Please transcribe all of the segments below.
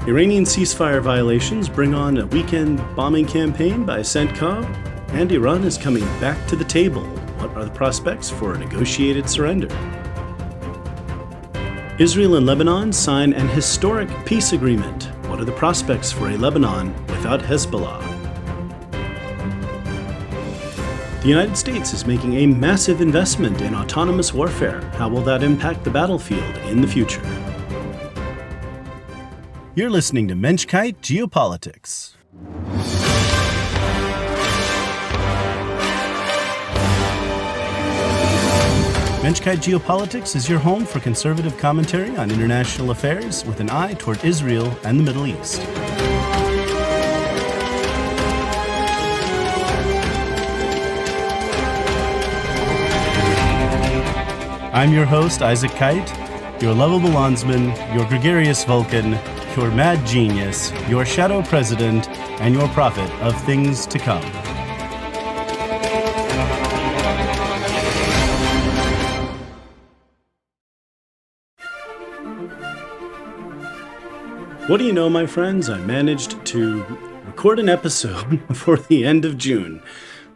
Iranian ceasefire violations bring on a weekend bombing campaign by CENTCOM, and Iran is coming back to the table. What are the prospects for a negotiated surrender? Israel and Lebanon sign an historic peace agreement. What are the prospects for a Lebanon without Hezbollah? The United States is making a massive investment in autonomous warfare. How will that impact the battlefield in the future? You're listening to Mensch-Kight Geopolitics. Mensch-Kight Geopolitics is your home for conservative commentary on international affairs with an eye toward Israel and the Middle East. I'm your host, Isaac Kite, your lovable lawnsman, your gregarious Vulcan, your mad genius, your shadow president, and your prophet of things to come. What do you know, my friends? I managed to record an episode before the end of June.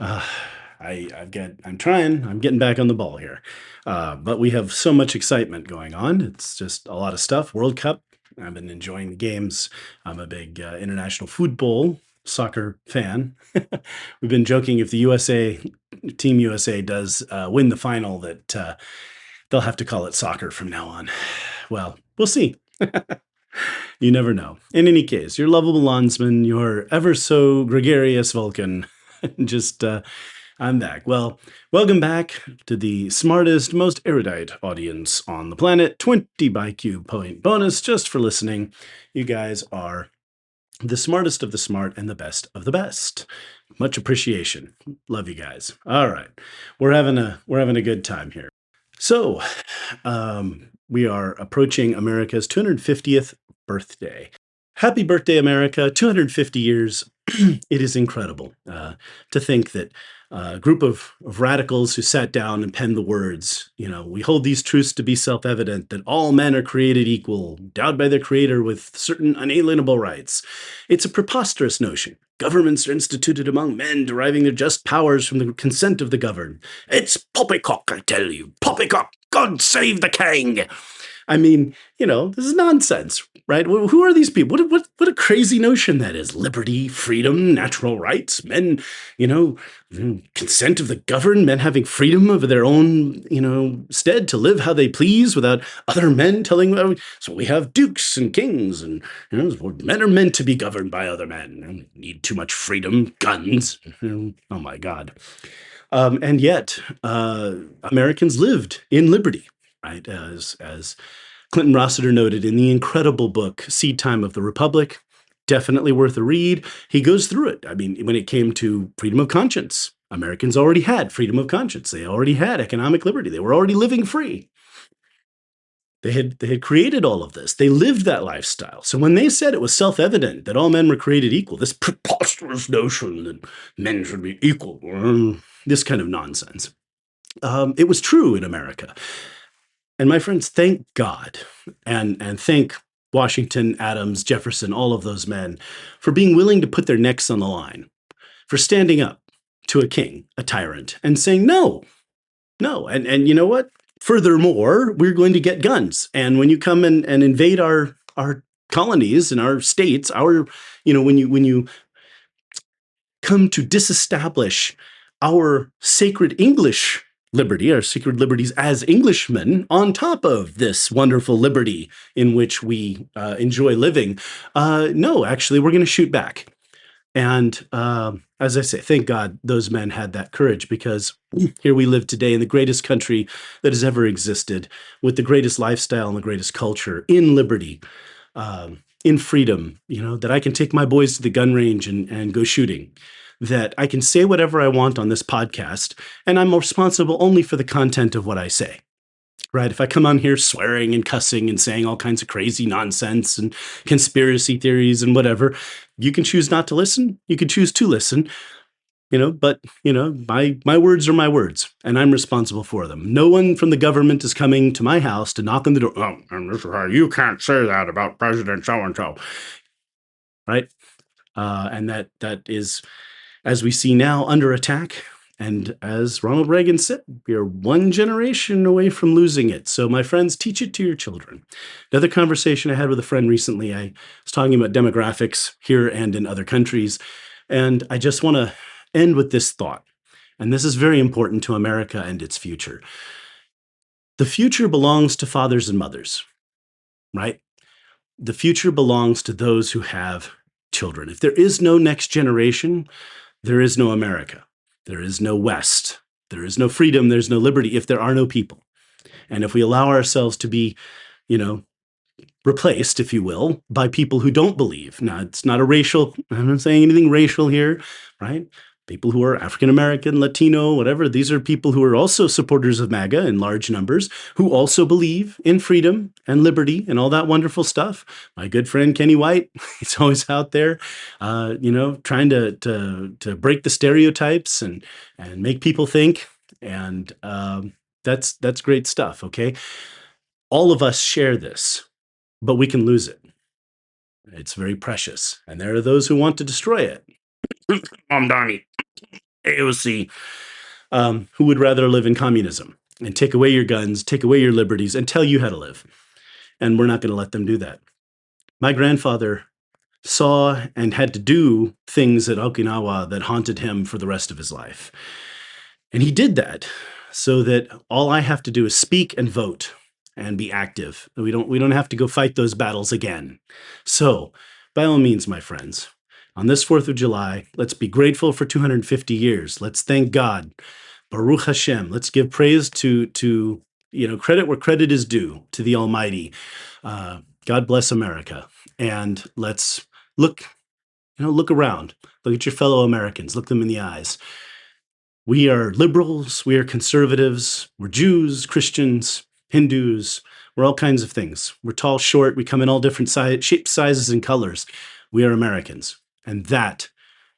I'm getting back on the ball here. But we have so much excitement going on. It's just a lot of stuff. World Cup. I've been enjoying the games. I'm a big international football soccer fan. We've been joking if the Team USA does win the final that they'll have to call it soccer from now on. Well, we'll see. You never know. In any case, your lovable lawnsman, your ever so gregarious Vulcan, I'm back. Well, welcome back to the smartest, most erudite audience on the planet. 20 ByQ point bonus just for listening. You guys are the smartest of the smart and the best of the best. Much appreciation. Love you guys. All right. We're having a good time here. So, we are approaching America's 250th birthday. Happy birthday, America. 250 years. It is incredible to think that a group of radicals who sat down and penned the words, we hold these truths to be self-evident, that all men are created equal, endowed by their creator with certain unalienable rights. It's a preposterous notion. Governments are instituted among men, deriving their just powers from the consent of the governed. It's poppycock, I tell you. Poppycock! God save the king! I mean, this is nonsense, right? Who are these people? What a crazy notion that is. Liberty, freedom, natural rights, men, consent of the governed, men having freedom over their own, stead to live how they please without other men telling them. So we have dukes and kings and, men are meant to be governed by other men. Need too much freedom, guns. Oh my God. And yet, Americans lived in liberty. Right, as Clinton Rossiter noted in the incredible book Seed Time of the Republic, definitely worth a read. He goes through it. I mean, when it came to freedom of conscience, Americans already had freedom of conscience. They already had economic liberty. They were already living free. They had created all of this. They lived that lifestyle. So when they said it was self-evident that all men were created equal, this preposterous notion that men should be equal, this kind of nonsense, it was true in America. And my friends, thank God and thank Washington, Adams, Jefferson, all of those men for being willing to put their necks on the line, for standing up to a king, a tyrant, and saying, no. And you know what? Furthermore, we're going to get guns. And when you come and invade our colonies and our states, when you come to disestablish our sacred English liberty, our sacred liberties as Englishmen, on top of this wonderful liberty in which we enjoy living. No, actually, we're going to shoot back. And as I say, thank God those men had that courage, because here we live today in the greatest country that has ever existed, with the greatest lifestyle and the greatest culture, in liberty, in freedom, that I can take my boys to the gun range and go shooting, that I can say whatever I want on this podcast, and I'm responsible only for the content of what I say, right? If I come on here swearing and cussing and saying all kinds of crazy nonsense and conspiracy theories and whatever, you can choose not to listen. You can choose to listen. but my words are my words, and I'm responsible for them. No one from the government is coming to my house to knock on the door. Oh, and this is how you can't say that about President so and so, right? And that is, as we see now, under attack. And as Ronald Reagan said, we are one generation away from losing it. So, my friends, teach it to your children. Another conversation I had with a friend recently, I was talking about demographics here and in other countries. And I just want to end with this thought. And this is very important to America and its future. The future belongs to fathers and mothers, right? The future belongs to those who have children. If there is no next generation, there is no America. There is no West. There is no freedom. There's no liberty if there are no people. And if we allow ourselves to be, you know, replaced, if you will, by people who don't believe. Now, it's not I'm not saying anything racial here, right? People who are African American, Latino, whatever, these are people who are also supporters of MAGA in large numbers, who also believe in freedom and liberty and all that wonderful stuff. My good friend Kenny White, he's always out there, trying to break the stereotypes and make people think. And that's great stuff. Okay, all of us share this, but we can lose it. It's very precious, and there are those who want to destroy it. I'm Donnie. AOC, who would rather live in communism and take away your guns, take away your liberties, and tell you how to live. And we're not going to let them do that. My grandfather saw and had to do things at Okinawa that haunted him for the rest of his life. And he did that so that all I have to do is speak and vote and be active. We don't have to go fight those battles again. So, by all means, my friends, on this 4th of July, let's be grateful for 250 years. Let's thank God. Baruch Hashem. Let's give praise to credit where credit is due to the Almighty. God bless America. And let's look around. Look at your fellow Americans. Look them in the eyes. We are liberals. We are conservatives. We're Jews, Christians, Hindus. We're all kinds of things. We're tall, short. We come in all different shapes, sizes, and colors. We are Americans. And that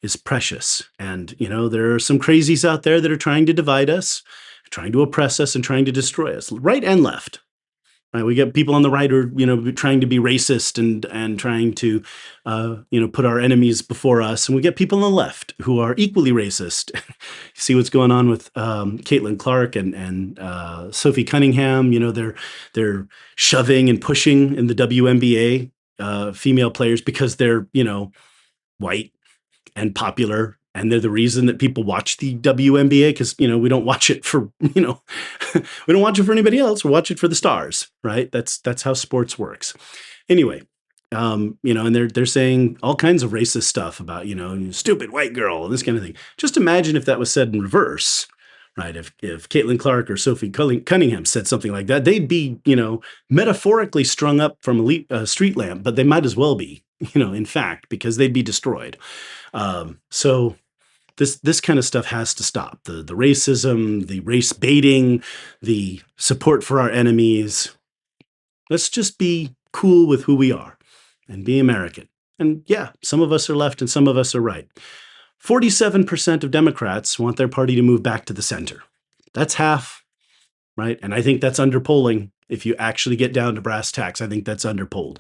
is precious. And, there are some crazies out there that are trying to divide us, trying to oppress us, and trying to destroy us, right and left. Right? We get people on the right who are, trying to be racist and trying to, put our enemies before us. And we get people on the left who are equally racist. You see what's going on with Caitlin Clark and Sophie Cunningham. They're shoving and pushing in the WNBA female players because they're, white and popular, and they're the reason that people watch the WNBA, because we don't watch it for we don't watch it for anybody else. We watch it for the stars, right? That's how sports works. Anyway, and they're saying all kinds of racist stuff about stupid white girl and this kind of thing. Just imagine if that was said in reverse, right? If Caitlin Clark or Sophie Cunningham said something like that, they'd be metaphorically strung up from a street lamp, but they might as well be. In fact, because they'd be destroyed. So this kind of stuff has to stop. The racism, the race baiting, the support for our enemies. Let's just be cool with who we are and be American. And yeah, some of us are left and some of us are right. 47% of Democrats want their party to move back to the center. That's half, right? And I think that's underpolling. If you actually get down to brass tacks, I think that's underpolled.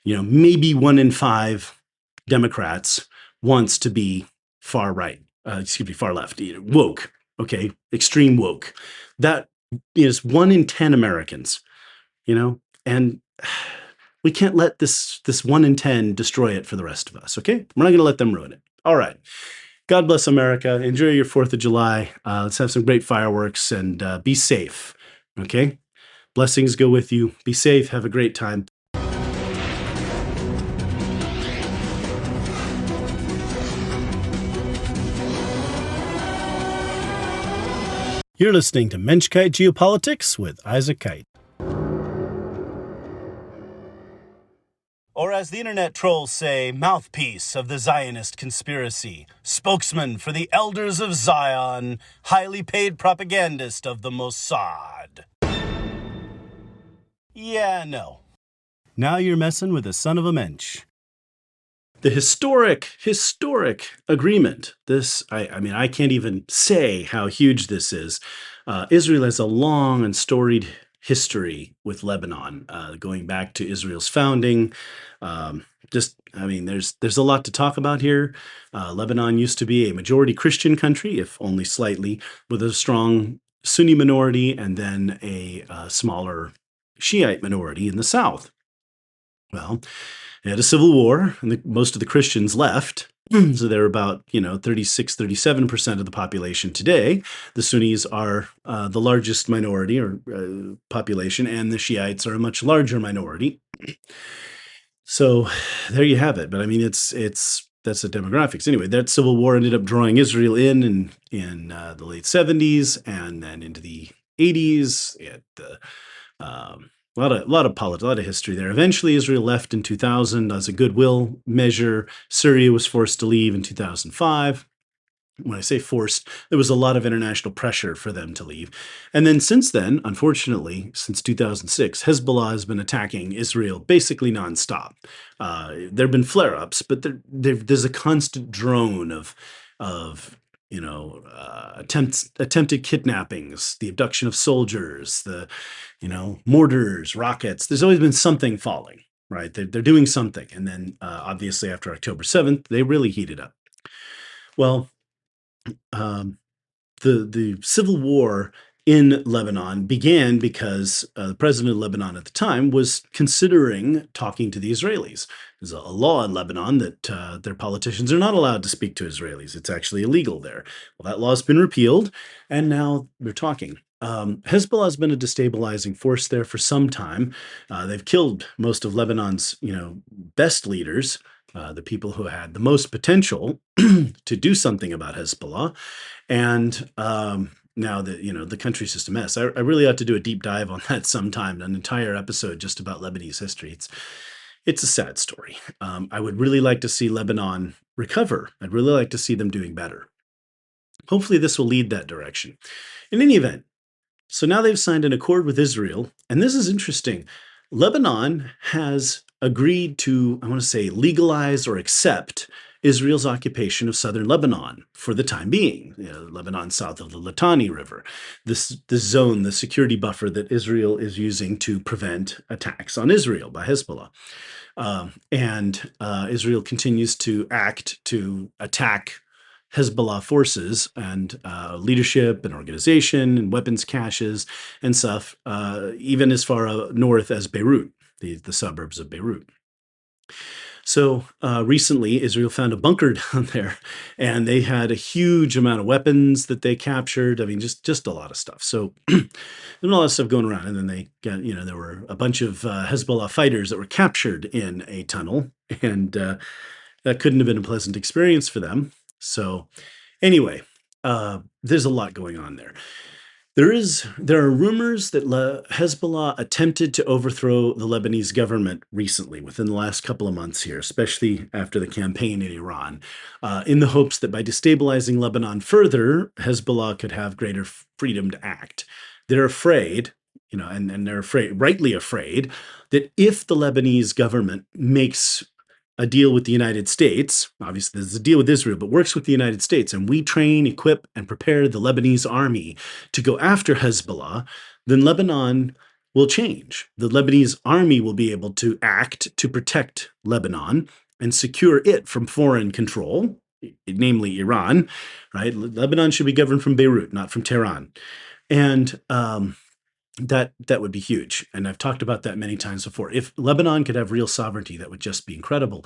Maybe 1 in 5 Democrats wants to be far right, far left, woke, okay, extreme woke. That is 1 in 10 Americans, and we can't let this 1 in 10 destroy it for the rest of us, okay? We're not going to let them ruin it. All right. God bless America. Enjoy your 4th of July. Let's have some great fireworks and be safe, okay? Blessings go with you. Be safe. Have a great time. You're listening to Mensch-Kight Geopolitics with Isaac Kite. Or as the internet trolls say, mouthpiece of the Zionist conspiracy, spokesman for the elders of Zion, highly paid propagandist of the Mossad. Yeah, no. Now you're messing with the son of a mensch. the historic agreement. I mean, I can't even say how huge this is. Israel has a long and storied history with Lebanon, going back to Israel's founding. I mean, there's a lot to talk about here. Lebanon used to be a majority Christian country, if only slightly, with a strong Sunni minority and then a smaller Shiite minority in the south. Well, they had a civil war, and most of the Christians left. So they're about 36, 37% of the population today. The Sunnis are the largest minority or population, and the Shiites are a much larger minority. So there you have it. But I mean, it's that's the demographics. Anyway, that civil war ended up drawing Israel in the late 70s and then into the 80s. It a lot of politics, a lot of history there. Eventually, Israel left in 2000 as a goodwill measure. Syria was forced to leave in 2005. When I say forced, there was a lot of international pressure for them to leave. And then since then, unfortunately, since 2006, Hezbollah has been attacking Israel basically nonstop. There have been flare-ups, but there's a constant drone of attempted kidnappings, the abduction of soldiers, the mortars, rockets. There's always been something falling, right? They're doing something, and then obviously after October 7th, they really heated up. Well, um, the civil war in Lebanon began because the president of Lebanon at the time was considering talking to the Israelis. There's a law in Lebanon that their politicians are not allowed to speak to Israelis. It's actually illegal there. Well, that law's been repealed, and now they're talking. Hezbollah has been a destabilizing force there for some time. They've killed most of Lebanon's, best leaders, the people who had the most potential to do something about Hezbollah. And now that the country's just a mess. I really ought to do a deep dive on that sometime, an entire episode just about Lebanese history. It's a sad story. I would really like to see Lebanon recover. I'd really like to see them doing better. Hopefully, this will lead that direction. In any event, so now they've signed an accord with Israel, and this is interesting. Lebanon has agreed to, I want to say, legalize or accept Israel's occupation of southern Lebanon for the time being. Lebanon south of the Litani River, this zone, the security buffer that Israel is using to prevent attacks on Israel by Hezbollah. And Israel continues to act to attack Hezbollah forces and leadership and organization and weapons caches and stuff, even as far north as Beirut, the suburbs of Beirut. So recently, Israel found a bunker down there, and they had a huge amount of weapons that they captured. I mean, just a lot of stuff. So there's a lot of stuff going around, and then they got, there were a bunch of Hezbollah fighters that were captured in a tunnel, and that couldn't have been a pleasant experience for them. So anyway, there's a lot going on there. There are rumors that Hezbollah attempted to overthrow the Lebanese government recently, within the last couple of months here, especially after the campaign in Iran, in the hopes that by destabilizing Lebanon further, Hezbollah could have greater freedom to act. They're afraid, and they're rightly afraid, that if the Lebanese government makes a deal with the United States, obviously there's a deal with Israel, but works with the United States, and we train, equip, and prepare the Lebanese army to go after Hezbollah, then Lebanon will change. The Lebanese army will be able to act to protect Lebanon and secure it from foreign control, namely Iran, right? Lebanon should be governed from Beirut, not from Tehran. And that would be huge. And I've talked about that many times before. If Lebanon could have real sovereignty, that would just be incredible.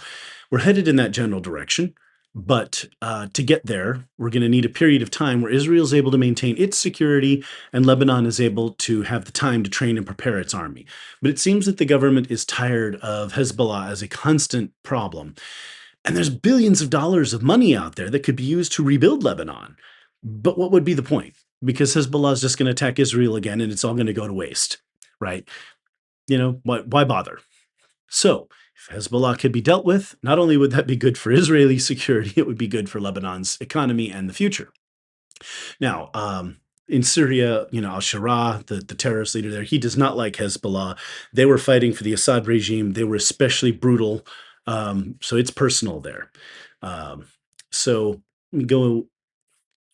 We're headed in that general direction. But to get there, we're going to need a period of time where Israel is able to maintain its security and Lebanon is able to have the time to train and prepare its army. But it seems that the government is tired of Hezbollah as a constant problem. And there's billions of dollars of money out there that could be used to rebuild Lebanon. But what would be the point? Because Hezbollah is just going to attack Israel again, and it's all going to go to waste, right? Why bother? So if Hezbollah could be dealt with, not only would that be good for Israeli security, it would be good for Lebanon's economy and the future. Now, in Syria, al-Shara, the terrorist leader there, he does not like Hezbollah. They were fighting for the Assad regime. They were especially brutal So it's personal there. Um, so let me go.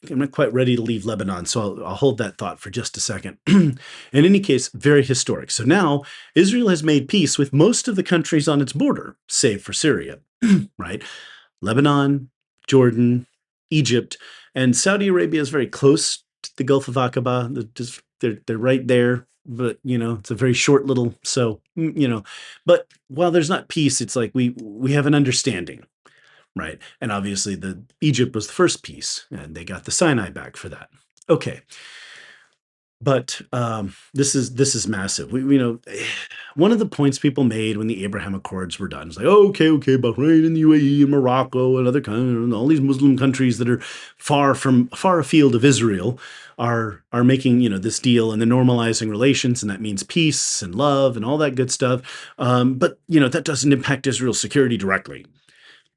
I'm not quite ready to leave Lebanon, so I'll hold that thought for just a second. In any case, very historic. So now Israel has made peace with most of the countries on its border, save for Syria, right? Lebanon, Jordan, Egypt, and Saudi Arabia is very close to the Gulf of Aqaba. They're right there, but it's a very short little. So but while there's not peace, it's like we have an understanding, right? And obviously, the Egypt was the first peace, and they got the Sinai back for that. Okay, but this is massive. One of the points people made when the Abraham Accords were done is like, oh, okay, Bahrain and the UAE and Morocco and other all these Muslim countries that are far afield of Israel are making this deal, and they're normalizing relations, and that means peace and love and all that good stuff. But that doesn't impact Israel's security directly.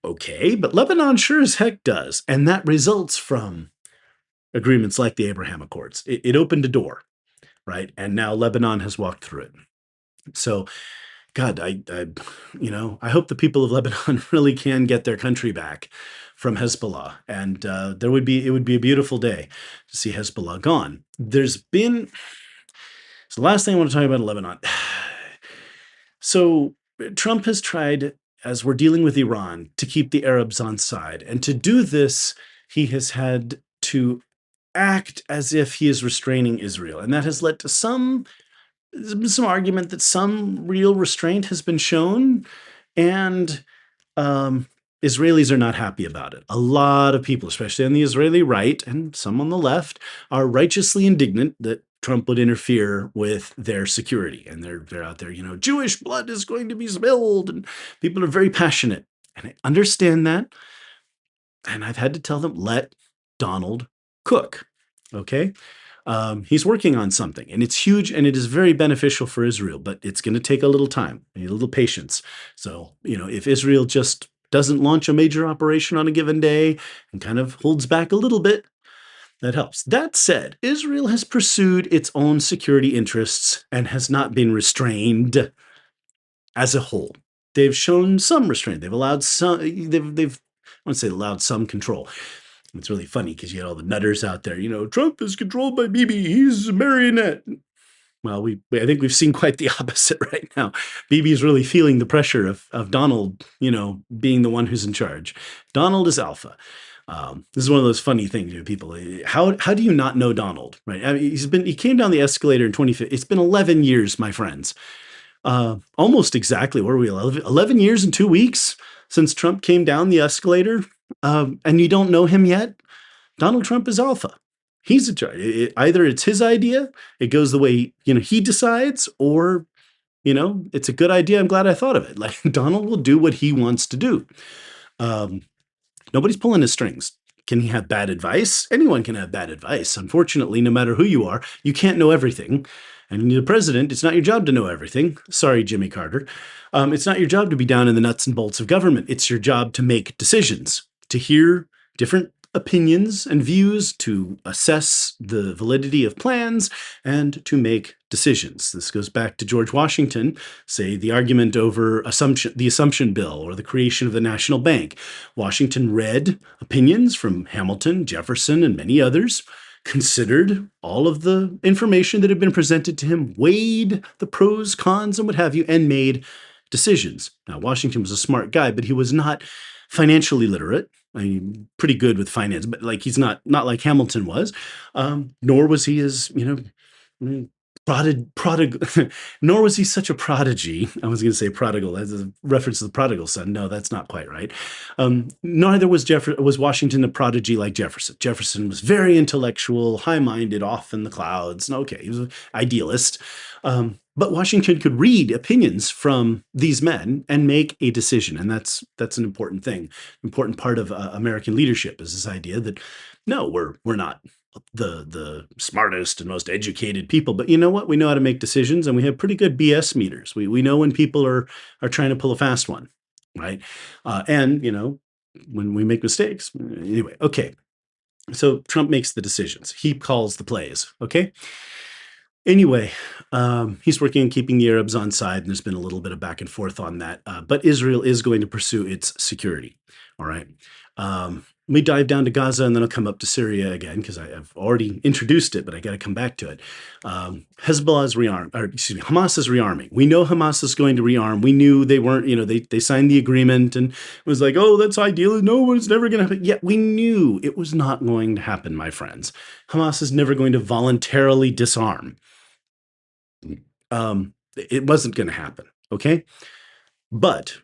Okay, but Lebanon sure as heck does, and that results from agreements like the Abraham Accords. It opened a door, right? And now Lebanon has walked through it. So, God, I hope the people of Lebanon really can get their country back from Hezbollah, and it would be a beautiful day to see Hezbollah gone. So the last thing I want to talk about in Lebanon. So Trump has tried, as we're dealing with Iran, to keep the Arabs on side, and to do this, he has had to act as if he is restraining Israel, and that has led to there's been some argument that some real restraint has been shown, and um, Israelis are not happy about it. A lot of people, especially on the Israeli right and some on the left, are righteously indignant that Trump would interfere with their security, and they're out there, Jewish blood is going to be spilled, and people are very passionate, and I understand that, and I've had to tell them, let Donald cook. Okay. He's working on something, and it's huge, and it is very beneficial for Israel, but it's going to take a little time, a little patience. So, if Israel just doesn't launch a major operation on a given day and kind of holds back a little bit, that helps. That said, Israel has pursued its own security interests and has not been restrained as a whole. They've shown some restraint. They've allowed some. They've I want to say allowed some control. It's really funny because you had all the nutters out there. Trump is controlled by Bibi. He's a marionette. Well, I think we've seen quite the opposite right now. Bibi is really feeling the pressure of Donald, being the one who's in charge. Donald is alpha. This is one of those funny things, people. How do you not know Donald, right? I mean, he came down the escalator in 2015. It's been 11 years, my friends. Almost exactly. Where were we? 11 years and 2 weeks since Trump came down the escalator, and you don't know him yet? Donald Trump is alpha. He's in charge. Either it's his idea, it goes the way he decides, or it's a good idea. I'm glad I thought of it. Like, Donald will do what he wants to do. Nobody's pulling his strings. Can he have bad advice? Anyone can have bad advice. Unfortunately, no matter who you are, you can't know everything. And the president, it's not your job to know everything. Sorry, Jimmy Carter. It's not your job to be down in the nuts and bolts of government. It's your job to make decisions, to hear different opinions and views, to assess the validity of plans, and to make decisions. This goes back to George Washington, say the argument over the Assumption Bill or the creation of the National Bank. Washington read opinions from Hamilton, Jefferson, and many others, considered all of the information that had been presented to him, weighed the pros, cons, and what have you, and made decisions. Now, Washington was a smart guy, but he was not financially literate. I mean, pretty good with finance, but he's not like Hamilton was. Nor was he as nor was he such a prodigy. I was going to say prodigal as a reference to the prodigal son. No, that's not quite right. Neither was Washington a prodigy like Jefferson. Jefferson was very intellectual, high-minded, off in the clouds. Okay, he was an idealist. But Washington could read opinions from these men and make a decision, and that's an important thing. Important part of American leadership is this idea that no, we're not the smartest and most educated people, but you know what? We know how to make decisions, and we have pretty good BS meters. We know when people are trying to pull a fast one, right? And when we make mistakes. Anyway, okay. So Trump makes the decisions. He calls the plays. Okay. Anyway, he's working on keeping the Arabs on side, and there's been a little bit of back and forth on that. But Israel is going to pursue its security. All right. Let me dive down to Gaza, and then I'll come up to Syria again because I've already introduced it, but I got to come back to it. Hezbollah is rearm, or excuse me, Hamas is rearming. We know Hamas is going to rearm. We knew they weren't. They signed the agreement and it was like, oh, that's ideal. No, it's never going to happen. Yet we knew it was not going to happen, my friends. Hamas is never going to voluntarily disarm. It wasn't going to happen. Okay. But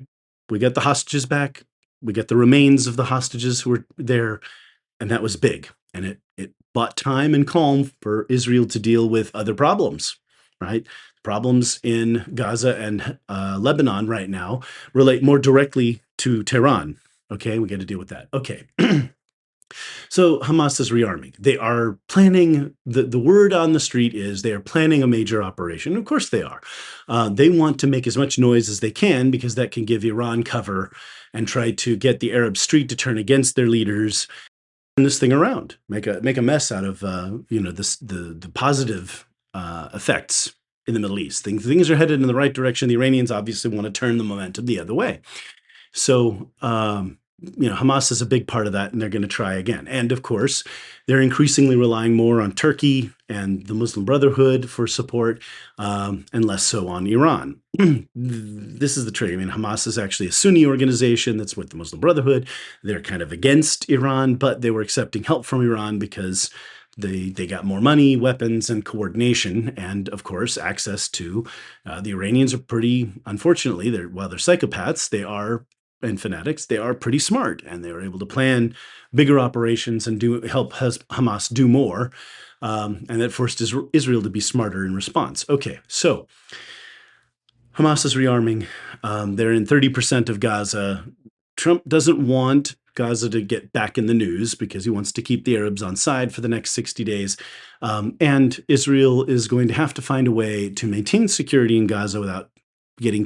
we got the hostages back. We got the remains of the hostages who were there. And that was big. And it bought time and calm for Israel to deal with other problems, right? Problems in Gaza and Lebanon right now relate more directly to Tehran. Okay. We got to deal with that. Okay. So Hamas is rearming. They are planning, the word on the street is they are planning a major operation. Of course they are. They want to make as much noise as they can because that can give Iran cover and try to get the Arab street to turn against their leaders and this thing around, make a mess out of the positive effects in the Middle East. Things are headed in the right direction. The Iranians obviously want to turn the momentum the other way. So, Hamas is a big part of that, and they're going to try again. And of course, they're increasingly relying more on Turkey and the Muslim Brotherhood for support, and less so on Iran. This is the trick. I mean, Hamas is actually a Sunni organization that's with the Muslim Brotherhood. They're kind of against Iran, but they were accepting help from Iran because they got more money, weapons, and coordination, and of course, access to the Iranians are pretty, unfortunately, while they're psychopaths, they are and fanatics, they are pretty smart, and they were able to plan bigger operations and help Hamas do more, and that forced Israel to be smarter in response. Okay, so Hamas is rearming. They're in 30% of Gaza. Trump doesn't want Gaza to get back in the news because he wants to keep the Arabs on side for the next 60 days. And Israel is going to have to find a way to maintain security in Gaza without getting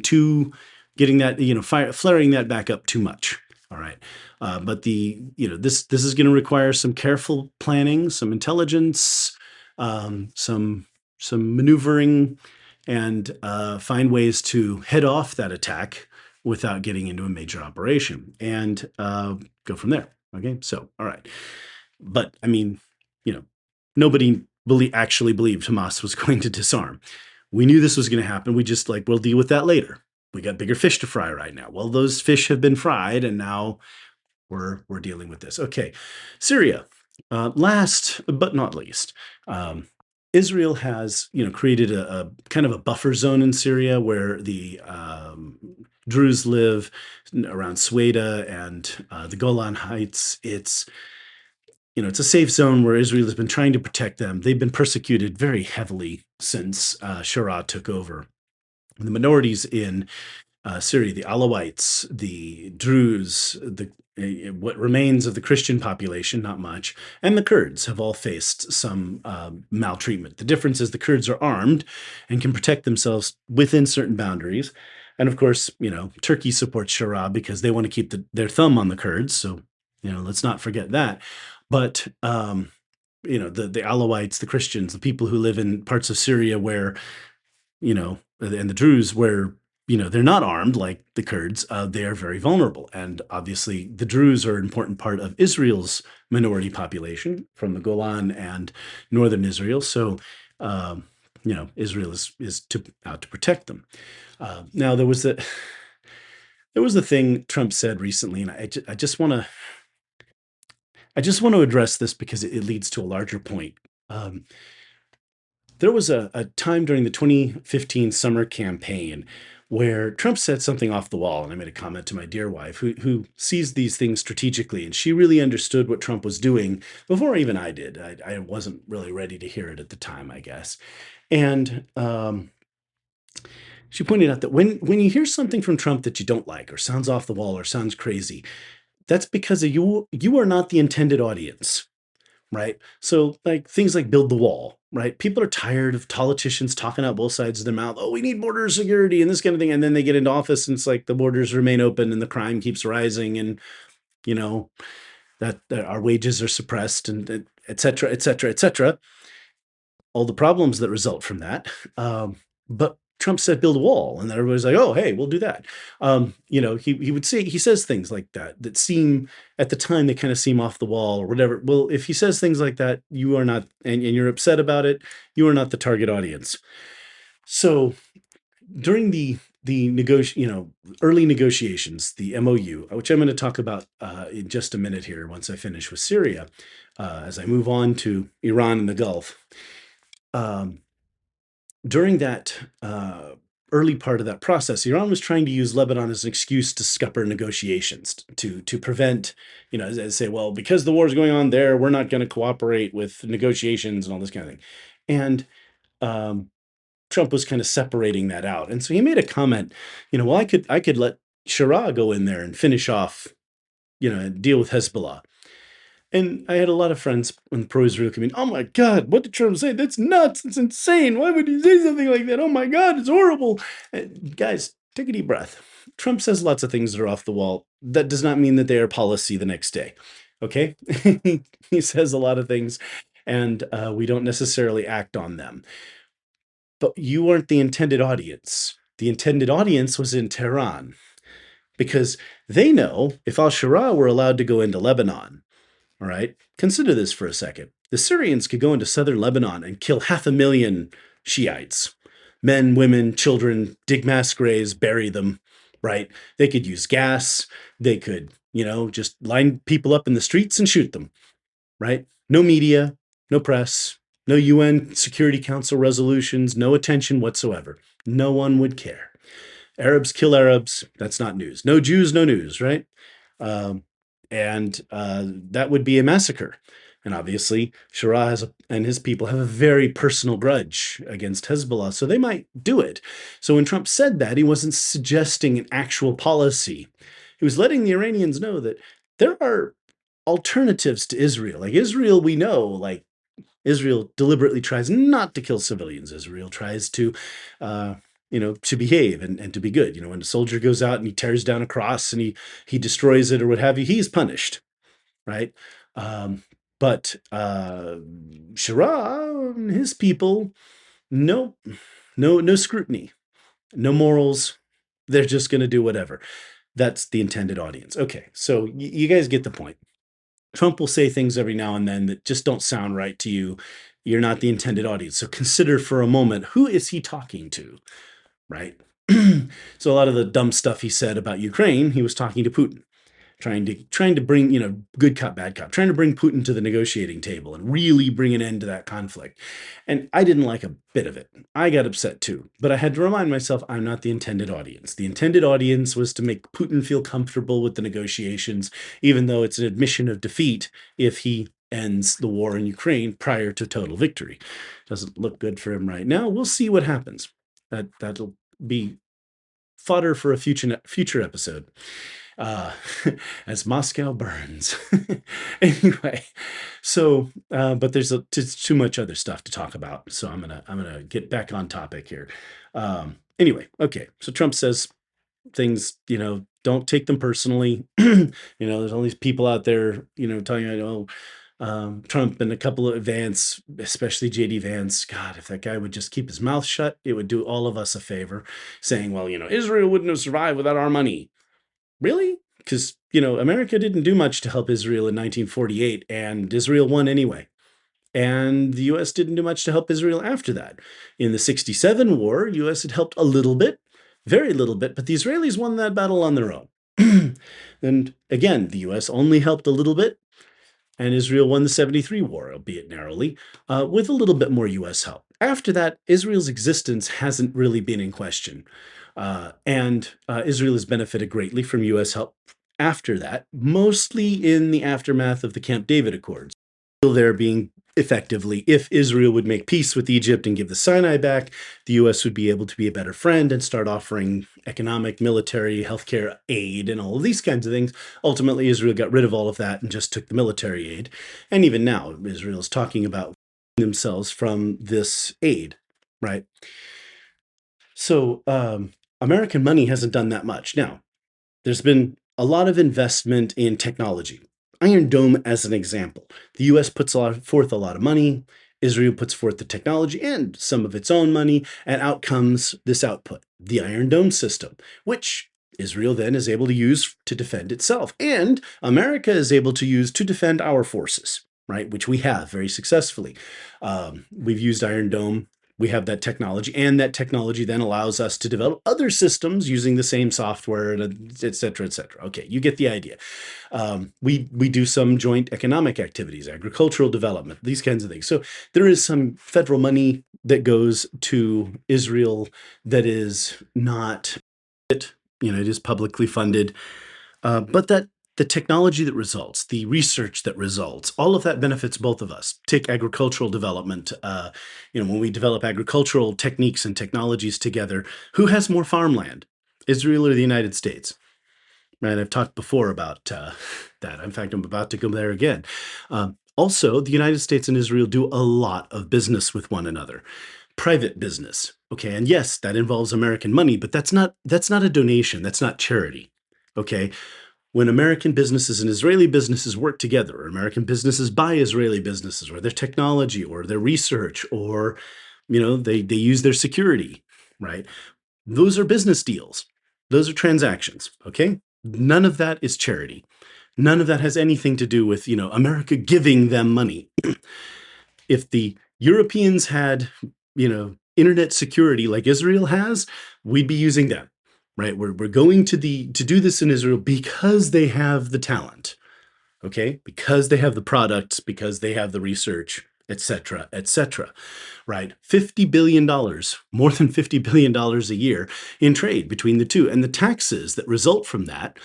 that, flaring that back up too much. All right. But this is going to require some careful planning, some intelligence, some maneuvering, and find ways to head off that attack without getting into a major operation and go from there. Okay. So, all right. But I mean, nobody actually believed Hamas was going to disarm. We knew this was going to happen. We just we'll deal with that later. We got bigger fish to fry right now. Well, those fish have been fried, and now we're dealing with this. Okay, Syria. Last but not least, Israel has created a kind of a buffer zone in Syria where the Druze live around Sweda and the Golan Heights. It's a safe zone where Israel has been trying to protect them. They've been persecuted very heavily since Shara took over. The minorities in Syria, the Alawites, the Druze, what remains of the Christian population, not much, and the Kurds have all faced some maltreatment. The difference is the Kurds are armed and can protect themselves within certain boundaries. And of course, Turkey supports Shara because they want to keep their thumb on the Kurds. So, let's not forget that. But the Alawites, the Christians, the people who live in parts of Syria where and the Druze where they're not armed like the Kurds, they are very vulnerable. And obviously the Druze are an important part of Israel's minority population from the Golan and northern Israel. So, Israel is out to protect them. Now there was the thing Trump said recently, and I just want to address this because it leads to a larger point. There was a time during the 2015 summer campaign where Trump said something off the wall, and I made a comment to my dear wife, who sees these things strategically, and she really understood what Trump was doing before even I did. I wasn't really ready to hear it at the time, I guess. And she pointed out that when you hear something from Trump that you don't like, or sounds off the wall, or sounds crazy, that's because you are not the intended audience. Right. So things like build the wall, right? People are tired of politicians talking out both sides of their mouth. Oh, we need border security and this kind of thing. And then they get into office and it's like the borders remain open and the crime keeps rising and, that our wages are suppressed and et cetera, et cetera, et cetera. all the problems that result from that. But Trump said build a wall, and then everybody's like, "Oh, hey, we'll do that." He says things like that that seem at the time they kind of seem off the wall or whatever. Well, if he says things like that, you are not, and you're upset about it, you are not the target audience. So during early negotiations, the MOU, which I'm going to talk about in just a minute here once I finish with Syria, as I move on to Iran and the Gulf. Um, During that early part of that process, Iran was trying to use Lebanon as an excuse to scupper negotiations to prevent, as say, well, because the war is going on there, we're not going to cooperate with negotiations and all this kind of thing. And um, Trump was kind of separating that out. And so he made a comment, well, I could let Shara go in there and finish off, and deal with Hezbollah. And I had a lot of friends in the pro-Israel community. Oh my God, what did Trump say? That's nuts. It's insane. Why would he say something like that? Oh my God, it's horrible. Guys, take a deep breath. Trump says lots of things that are off the wall. That does not mean that they are policy the next day. Okay? He says a lot of things, and we don't necessarily act on them. But you weren't the intended audience. The intended audience was in Tehran because they know if al-Shara were allowed to go into Lebanon, all right, consider this for a second. The Syrians could go into southern Lebanon and kill 500,000 Shiites. Men, women, children, dig mass graves, bury them, right? They could use gas. They could, just line people up in the streets and shoot them, right? No media, no press, no UN Security Council resolutions, no attention whatsoever. No one would care. Arabs kill Arabs. That's not news. No Jews, no news, right? Um, and that would be a massacre. And obviously, Shara and his people have a very personal grudge against Hezbollah, so they might do it. So when Trump said that, he wasn't suggesting an actual policy. He was letting the Iranians know that there are alternatives to Israel. Like Israel, we know, like Israel deliberately tries not to kill civilians. Israel tries to, to behave and to be good. When a soldier goes out and he tears down a cross and he destroys it or what have you, he's punished, right? But Shara and his people, no scrutiny, no morals. They're just going to do whatever. That's the intended audience. Okay, so you guys get the point. Trump will say things every now and then that just don't sound right to you. You're not the intended audience. So consider for a moment, who is he talking to, right? So a lot of the dumb stuff he said about Ukraine, he was talking to Putin, trying to bring, good cop, bad cop, trying to bring Putin to the negotiating table and really bring an end to that conflict. And I didn't like a bit of it. I got upset too, but I had to remind myself I'm not the intended audience. The intended audience was to make Putin feel comfortable with the negotiations, even though it's an admission of defeat if he ends the war in Ukraine prior to total victory. Doesn't look good for him right now. We'll see what happens. That'll be fodder for a future episode. Uh, as Moscow burns. Anyway, so but there's too much other stuff to talk about, so I'm gonna get back on topic here. Anyway, okay, so Trump says things, don't take them personally. There's all these people out there, telling you, Trump and a couple of Vance, especially JD Vance. God, if that guy would just keep his mouth shut, it would do all of us a favor, saying, well, Israel wouldn't have survived without our money. Really? Because, America didn't do much to help Israel in 1948, and Israel won anyway. And the U.S. didn't do much to help Israel after that. In the 67 war, U.S. had helped a little bit, very little bit, but the Israelis won that battle on their own. And again, the U.S. only helped a little bit, and Israel won the 73 war, albeit narrowly, with a little bit more U.S. help. After that, Israel's existence hasn't really been in question. And Israel has benefited greatly from U.S. help after that, mostly in the aftermath of the Camp David Accords. There being effectively, if Israel would make peace with Egypt and give the Sinai back, the U.S. would be able to be a better friend and start offering economic, military, healthcare aid and all of these kinds of things. Ultimately, Israel got rid of all of that and just took the military aid. And even now, Israel is talking about themselves from this aid, right? So American money hasn't done that much. Now, there's been a lot of investment in technology. Iron Dome as an example. The U.S. puts forth a lot of money, Israel puts forth the technology and some of its own money, and out comes this output, the Iron Dome system, which Israel then is able to use to defend itself. And America is able to use to defend our forces, right? Which we have very successfully. We've used Iron Dome. We have that technology, and that technology then allows us to develop other systems using the same software, and et cetera, et cetera. Okay, you get the idea. We do some joint economic activities, agricultural development, these kinds of things. So there is some federal money that goes to Israel that is not it. It is publicly funded, but that the technology that results, the research that results, all of that benefits both of us. Take agricultural development. When we develop agricultural techniques and technologies together, who has more farmland, Israel or the United States? Right, I've talked before about that. In fact, I'm about to go there again. Also, the United States and Israel do a lot of business with one another, private business. Okay, and yes, that involves American money, but that's not a donation. That's not charity. Okay, when American businesses and Israeli businesses work together, or American businesses buy Israeli businesses, or their technology, or their research, or they use their security, right? Those are business deals. Those are transactions. Okay, none of that is charity. None of that has anything to do with America giving them money. If the Europeans had internet security like Israel has, we'd be using them. Right? We're going to do this in Israel because they have the talent, okay? Because they have the products, because they have the research, et cetera, et cetera, right? $50 billion, more than $50 billion a year in trade between the two. And the taxes that result from that,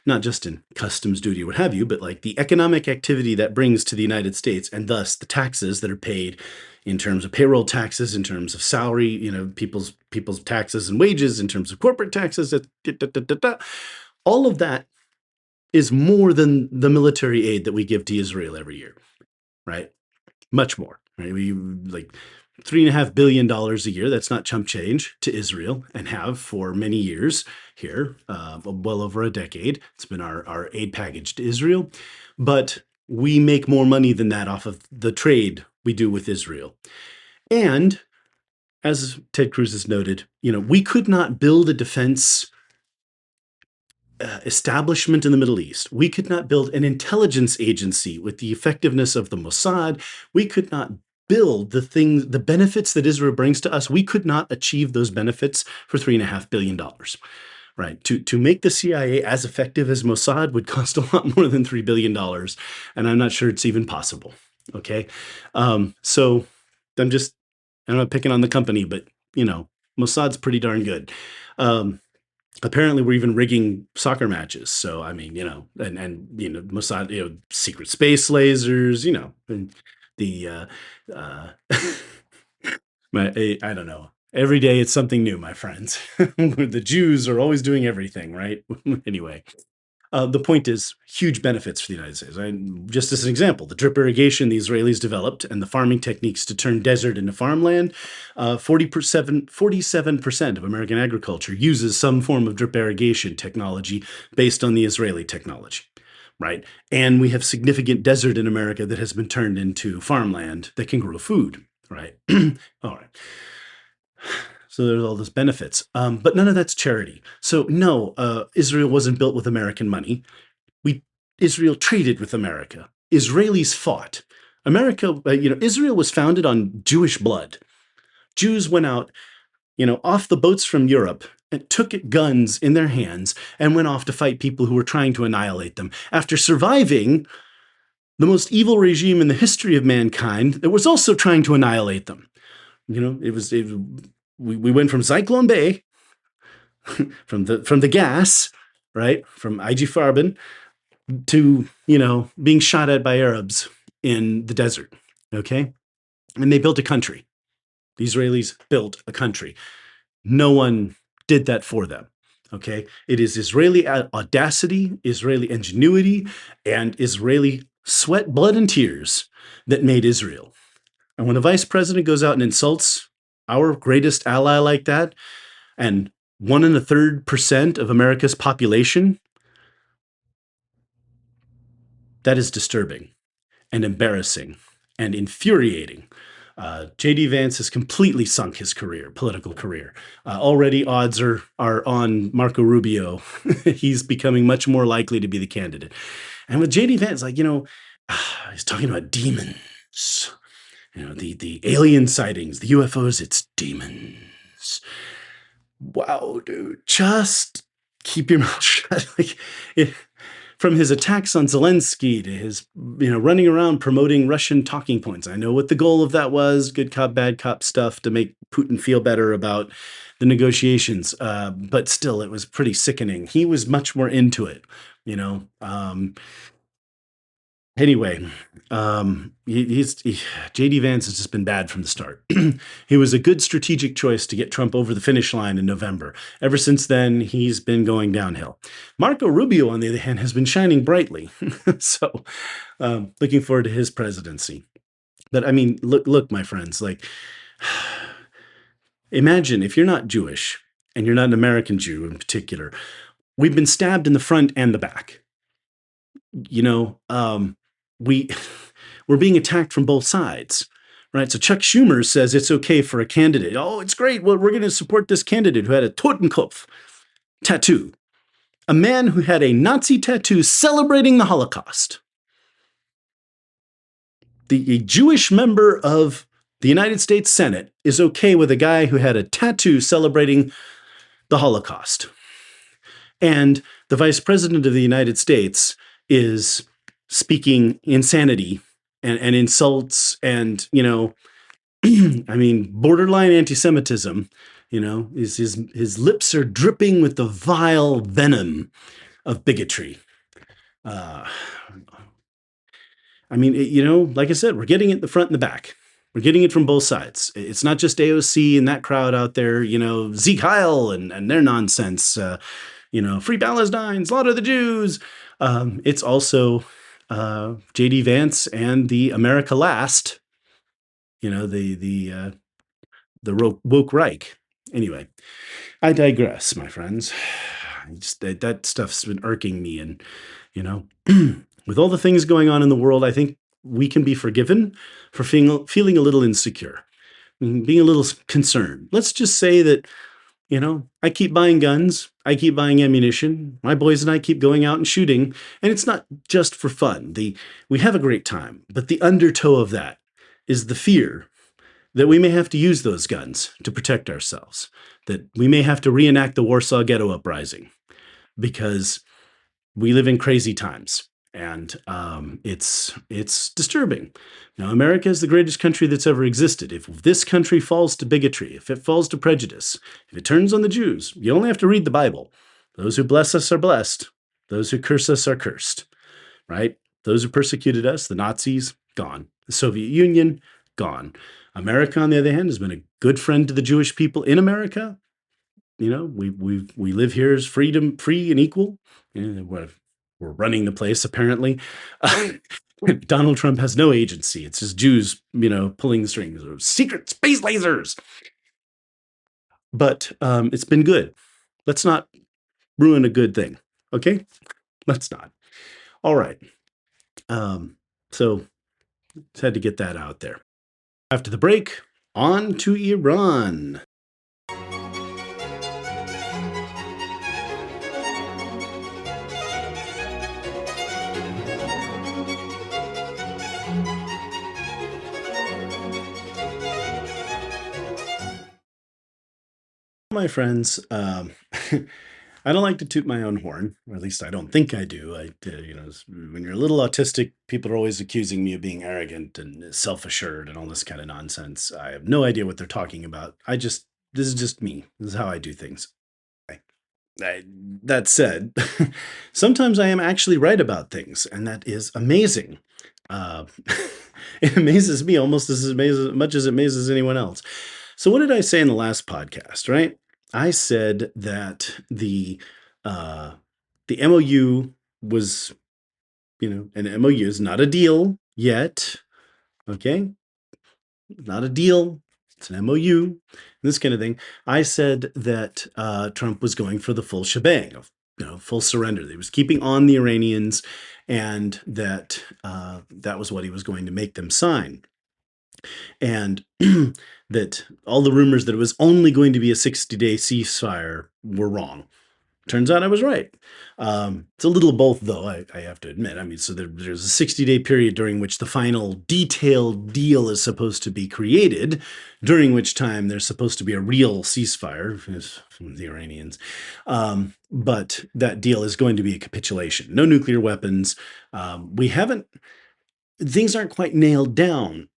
not just in customs duty or what have you, but like the economic activity that brings to the United States, and thus the taxes that are paid in terms of payroll taxes, in terms of salary, people's taxes and wages, in terms of corporate taxes, all of that is more than the military aid that we give to Israel every year, right? Much more, right? We like $3.5 billion a year. That's not chump change to Israel, and have for many years here, well over a decade. It's been our aid package to Israel, but we make more money than that off of the trade we do with Israel. And as Ted Cruz has noted, we could not build a defense establishment in the Middle East. We could not build an intelligence agency with the effectiveness of the Mossad. We could not build the benefits that Israel brings to us. We could not achieve those benefits for $3.5 billion. Right. To make the CIA as effective as Mossad would cost a lot more than $3 billion. And I'm not sure it's even possible. Okay. So I'm not picking on the company, but Mossad's pretty darn good. Apparently we're even rigging soccer matches. So, I mean, and Mossad, secret space lasers, and the, I don't know. Every day it's something new, my friends. The Jews are always doing everything, right? Anyway, the point is huge benefits for the United States. Just as an example, the drip irrigation the Israelis developed and the farming techniques to turn desert into farmland, 47% of American agriculture uses some form of drip irrigation technology based on the Israeli technology, right? And we have significant desert in America that has been turned into farmland that can grow food, right? All right. So there's all those benefits, but none of that's charity. So no, Israel wasn't built with American money. Israel traded with America. Israelis fought. Israel was founded on Jewish blood. Jews went out, off the boats from Europe and took guns in their hands and went off to fight people who were trying to annihilate them. After surviving the most evil regime in the history of mankind that was also trying to annihilate them. We went from Zyklon Bay, from the gas, right, from IG Farben, to being shot at by Arabs in the desert. Okay, and they built a country. The Israelis built a country. No one did that for them. Okay, it is Israeli audacity, Israeli ingenuity, and Israeli sweat, blood, and tears that made Israel. And when the vice president goes out and insults our greatest ally like that, and 1.33% of America's population, that is disturbing and embarrassing and infuriating. J.D. Vance has completely sunk his career, political career. Already, odds are on Marco Rubio. He's becoming much more likely to be the candidate. And with J.D. Vance, like he's talking about demons. The alien sightings, the UFOs. It's demons. Wow, dude, just keep your mouth shut. From his attacks on Zelensky to his, running around promoting Russian talking points. I know what the goal of that was, good cop, bad cop stuff to make Putin feel better about the negotiations. But still, it was pretty sickening. He was much more into it, you know. Anyway, JD Vance has just been bad from the start. He was a good strategic choice to get Trump over the finish line in November. Ever since then, he's been going downhill. Marco Rubio, on the other hand, has been shining brightly. So, looking forward to his presidency. But I mean, look, my friends, like, imagine if you're not Jewish and you're not an American Jew in particular, we've been stabbed in the front and the back. We we're being attacked from both sides, right? So Chuck Schumer says it's okay for a candidate. Oh, it's great. Well, we're going to support this candidate who had a Totenkopf tattoo, a man who had a Nazi tattoo celebrating the Holocaust. A Jewish member of the United States Senate is okay with a guy who had a tattoo celebrating the Holocaust. And the vice president of the United States is speaking insanity and insults and, I mean, borderline anti-Semitism, his lips are dripping with the vile venom of bigotry. I mean, like I said, we're getting it in the front and the back. We're getting it from both sides. It's not just AOC and that crowd out there, Zeke Heil and their nonsense, free Palestine, slaughter the Jews. It's also J.D. Vance and the America Last, the woke Reich. Anyway, I digress, my friends. That stuff's been irking me, and with all the things going on in the world, I think we can be forgiven for feeling a little insecure, being a little concerned. Let's just say that, I keep buying guns, I keep buying ammunition, my boys and I keep going out and shooting, and it's not just for fun. We have a great time, but the undertow of that is the fear that we may have to use those guns to protect ourselves, that we may have to reenact the Warsaw Ghetto Uprising, because we live in crazy times. And it's disturbing. Now, America is the greatest country that's ever existed. If this country falls to bigotry, if it falls to prejudice, if it turns on the Jews, you only have to read the Bible. Those who bless us are blessed. Those who curse us are cursed, right? Those who persecuted us, the Nazis, gone. The Soviet Union, gone. America, on the other hand, has been a good friend to the Jewish people in America. We live here as free and equal. We're running the place, apparently. Donald Trump has no agency. It's just Jews, pulling the strings, or secret space lasers. But it's been good. Let's not ruin a good thing, okay? Let's not. All right. So just had to get that out there. After the break, on to Iran. My friends, I don't like to toot my own horn, or at least I don't think I do. When you're a little autistic, people are always accusing me of being arrogant and self-assured and all this kind of nonsense. I have no idea what they're talking about. This is just me. This is how I do things. That said, sometimes I am actually right about things, and that is amazing. Uh, it amazes me almost as much as it amazes anyone else. So what did I say in the last podcast, right? I said that the MOU was, an MOU is not a deal yet, okay? Not a deal. It's an MOU, this kind of thing. I said that Trump was going for the full shebang of, full surrender. He was keeping on the Iranians, and that that was what he was going to make them sign. and that all the rumors that it was only going to be a 60-day ceasefire were wrong. Turns out I was right. It's a little of both, though, I have to admit. I mean, so there's a 60-day period during which the final detailed deal is supposed to be created, during which time there's supposed to be a real ceasefire from the Iranians. But that deal is going to be a capitulation. No nuclear weapons. We haven't, things aren't quite nailed down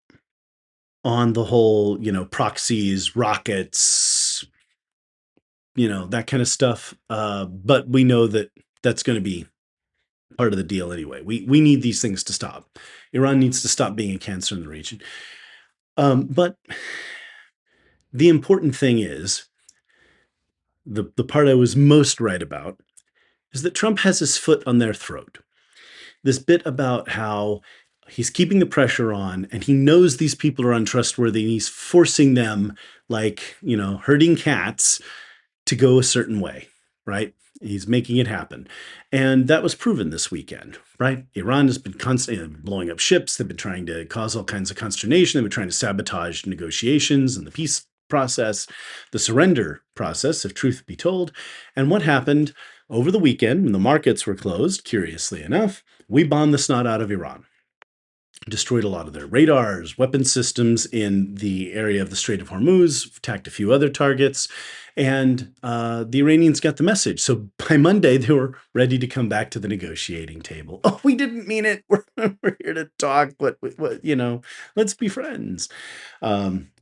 on the whole, proxies, rockets, that kind of stuff. But we know that that's going to be part of the deal anyway. We need these things to stop. Iran needs to stop being a cancer in the region. But the important thing is the part I was most right about is that Trump has his foot on their throat. This bit about how he's keeping the pressure on and he knows these people are untrustworthy and he's forcing them like, herding cats to go a certain way, right? He's making it happen. And that was proven this weekend, right? Iran has been constantly blowing up ships. They've been trying to cause all kinds of consternation. They've been trying to sabotage negotiations and the peace process, the surrender process, if truth be told. And what happened over the weekend when the markets were closed, curiously enough, we bombed the snot out of Iran, destroyed a lot of their radars, weapon systems in the area of the Strait of Hormuz, attacked a few other targets, and the Iranians got the message. So by Monday, they were ready to come back to the negotiating table. Oh, we didn't mean it. We're here to talk, but let's be friends.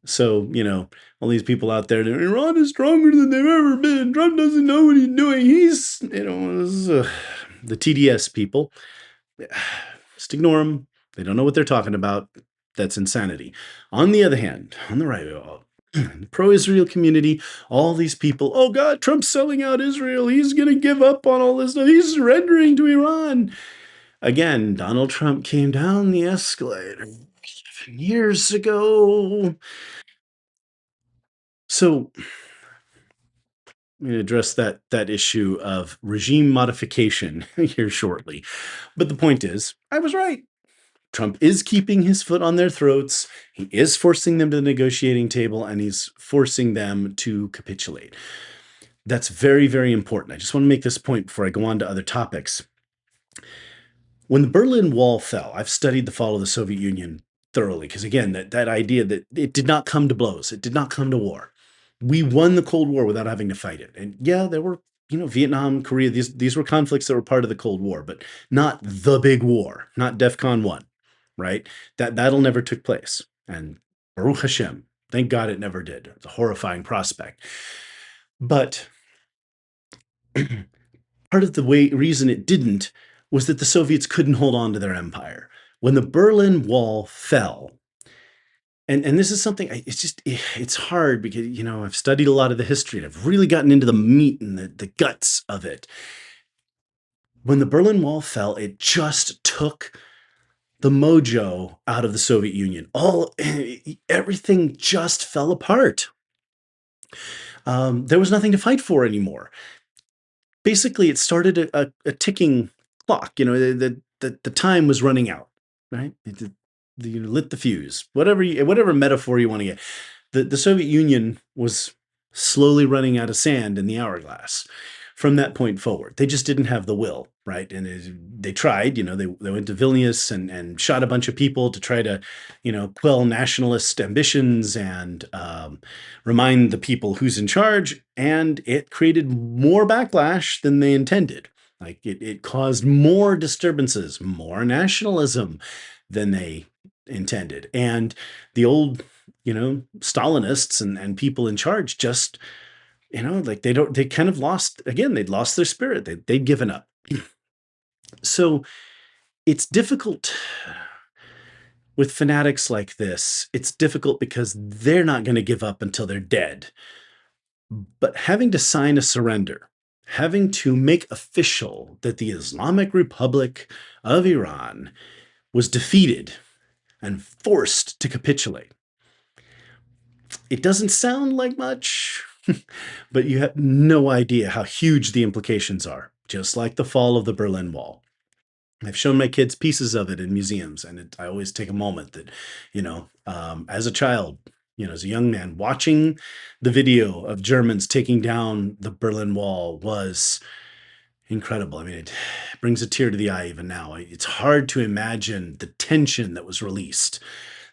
So, all these people out there, Iran is stronger than they've ever been. Trump doesn't know what he's doing. He's, the TDS people. Just ignore them. They don't know what they're talking about. That's insanity. On the other hand, on the right, pro-Israel community, all these people, oh God, Trump's selling out Israel. He's going to give up on all this stuff. He's surrendering to Iran. Again, Donald Trump came down the escalator 7 years ago. So I'm going to address that issue of regime modification here shortly. But the point is, I was right. Trump is keeping his foot on their throats. He is forcing them to the negotiating table, and he's forcing them to capitulate. That's very, very important. I just want to make this point before I go on to other topics. When the Berlin Wall fell, I've studied the fall of the Soviet Union thoroughly, because again, that idea that it did not come to blows, it did not come to war. We won the Cold War without having to fight it. And yeah, there were, Vietnam, Korea, these were conflicts that were part of the Cold War, but not the big war, not DEFCON 1, right? That battle never took place. And Baruch Hashem, thank God it never did. It's a horrifying prospect. But part of the reason it didn't was that the Soviets couldn't hold on to their empire. When the Berlin Wall fell, and this is something, it's hard because, I've studied a lot of the history and I've really gotten into the meat and the guts of it. When the Berlin Wall fell, it just took the mojo out of the Soviet Union. Everything just fell apart. There was nothing to fight for anymore. Basically, it started a ticking clock. The time was running out, right? You lit the fuse. Whatever metaphor you want to get. The Soviet Union was slowly running out of sand in the hourglass. From that point forward, they just didn't have the will, right? And they tried. They went to Vilnius and shot a bunch of people to try to, quell nationalist ambitions and remind the people who's in charge. And it created more backlash than they intended. Like it caused more disturbances, more nationalism than they intended. And the old, Stalinists and people in charge just, they kind of lost, again, they'd lost their spirit. They'd given up. So it's difficult with fanatics like this. It's difficult because they're not going to give up until they're dead. But having to sign a surrender, having to make official that the Islamic Republic of Iran was defeated and forced to capitulate. It doesn't sound like much, but you have no idea how huge the implications are, just like the fall of the Berlin Wall. I've shown my kids pieces of it in museums, and I always take a moment that, as a child, as a young man, watching the video of Germans taking down the Berlin Wall was incredible. I mean, it brings a tear to the eye even now. It's hard to imagine the tension that was released,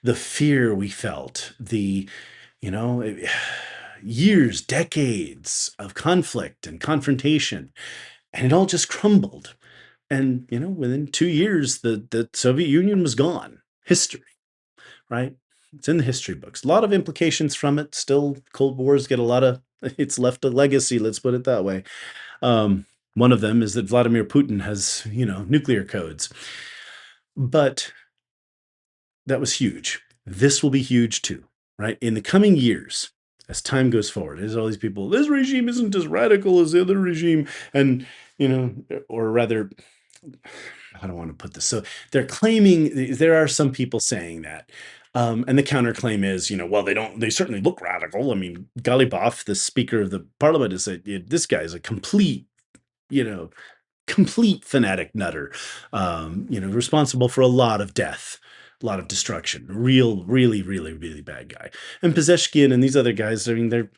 the fear we felt, you know, it- years, decades of conflict and confrontation, and it all just crumbled. And, within 2 years, the Soviet Union was gone. History, right? It's in the history books. A lot of implications from it. Still, Cold Wars get a lot of, it's left a legacy, let's put it that way. Um, One of them is that Vladimir Putin has, nuclear codes. But that was huge. This will be huge too, right? In the coming years, as time goes forward, there's all these people, this regime isn't as radical as the other regime. And, or rather, I don't want to put this. So they're claiming there are some people saying that. And the counterclaim is, well, they certainly look radical. I mean, Galibaf, the speaker of the parliament, is that this guy is a you know, complete fanatic nutter, responsible for a lot of death, a lot of destruction, really, really, really bad guy. And Pezeshkian and these other guys, I mean, they're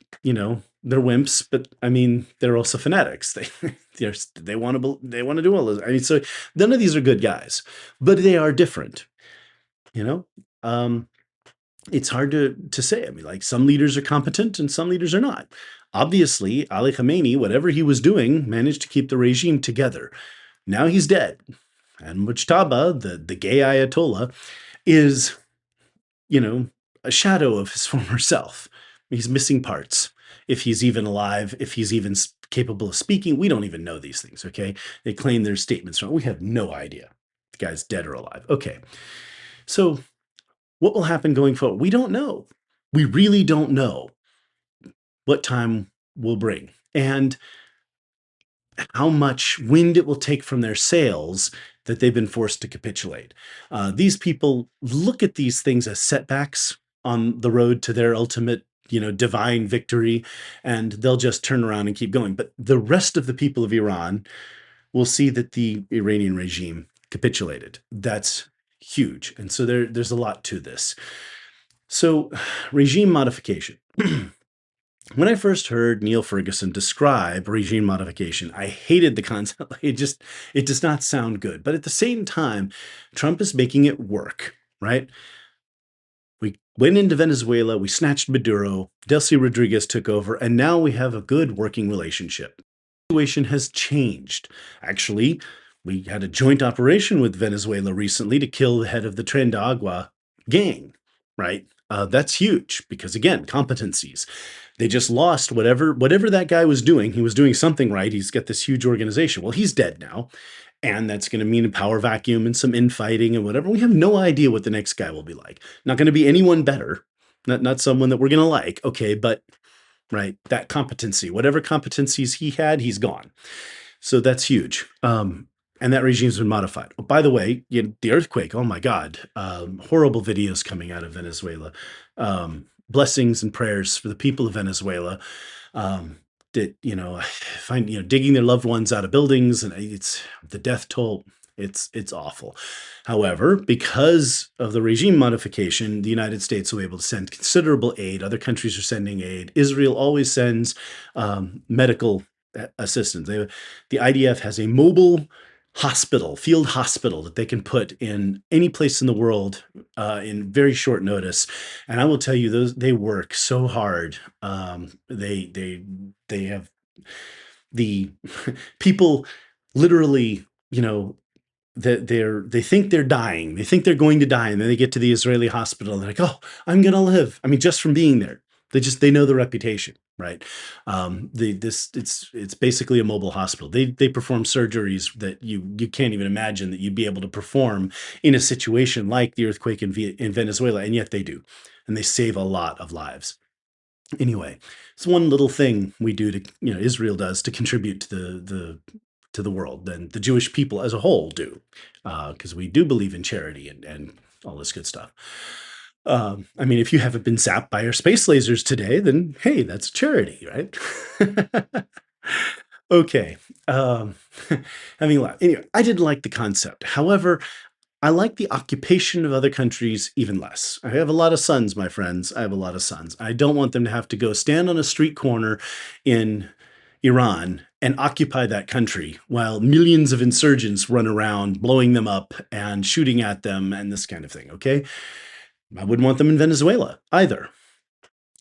wimps, but I mean, they're also fanatics. They want to do all this. I mean, so none of these are good guys, but they are different, you know? Um, it's hard to say. I mean, like some leaders are competent and some leaders are not. Obviously, Ali Khamenei, whatever he was doing, managed to keep the regime together. Now he's dead. And Mujtaba, the gay Ayatollah, is, you know, a shadow of his former self. He's missing parts. If he's even alive, if he's even capable of speaking, we don't even know these things, okay? They claim their statements wrong. We have no idea. The guy's dead or alive. Okay. So what will happen going forward? We don't know. We really don't know what time will bring. And how much wind it will take from their sails that they've been forced to capitulate. These people look at these things as setbacks on the road to their ultimate, divine victory, and they'll just turn around and keep going. But the rest of the people of Iran will see that the Iranian regime capitulated. That's huge. And so there's a lot to this. So, regime modification. When I first heard Neil Ferguson describe regime modification, I hated the concept. It does not sound good. But at the same time, Trump is making it work, right? We went into Venezuela, we snatched Maduro, Delcy Rodriguez took over, and now we have a good working relationship. The situation has changed. Actually, we had a joint operation with Venezuela recently to kill the head of the Tren de Agua gang, right? That's huge because, again, competencies. They just lost whatever that guy was doing. He was doing something right. He's got this huge organization. Well, he's dead now. And that's going to mean a power vacuum and some infighting and whatever. We have no idea what the next guy will be like. Not going to be anyone better. Not someone that we're going to like. Okay, but right, that competency, whatever competencies he had, he's gone. So that's huge. And that regime's been modified. Oh, by the way, the earthquake, oh my God, horrible videos coming out of Venezuela. Blessings and prayers for the people of Venezuela that, find, digging their loved ones out of buildings, and it's the death toll. It's awful. However, because of the regime modification, the United States will be able to send considerable aid. Other countries are sending aid. Israel always sends medical assistance. The IDF has a mobile hospital, field hospital that they can put in any place in the world in very short notice. And I will tell you, they work so hard. They have the people literally, they think they're dying. They think they're going to die, and then they get to the Israeli hospital. And they're like, "Oh, I'm gonna live." I mean, just from being there, they know the reputation, right? It's basically a mobile hospital. They perform surgeries that you can't even imagine that you'd be able to perform in a situation like the earthquake in Venezuela, and yet they do, and they save a lot of lives. Anyway, it's one little thing we do to, Israel does to contribute to the world, and the Jewish people as a whole do, because we do believe in charity and all this good stuff. I mean, if you haven't been zapped by our space lasers today, then hey, that's charity, right? Okay. Um, having a laugh. Anyway, I didn't like the concept. However, I like the occupation of other countries even less. I have a lot of sons, my friends. I have a lot of sons. I don't want them to have to go stand on a street corner in Iran and occupy that country while millions of insurgents run around blowing them up and shooting at them and this kind of thing. Okay. I wouldn't want them in Venezuela either.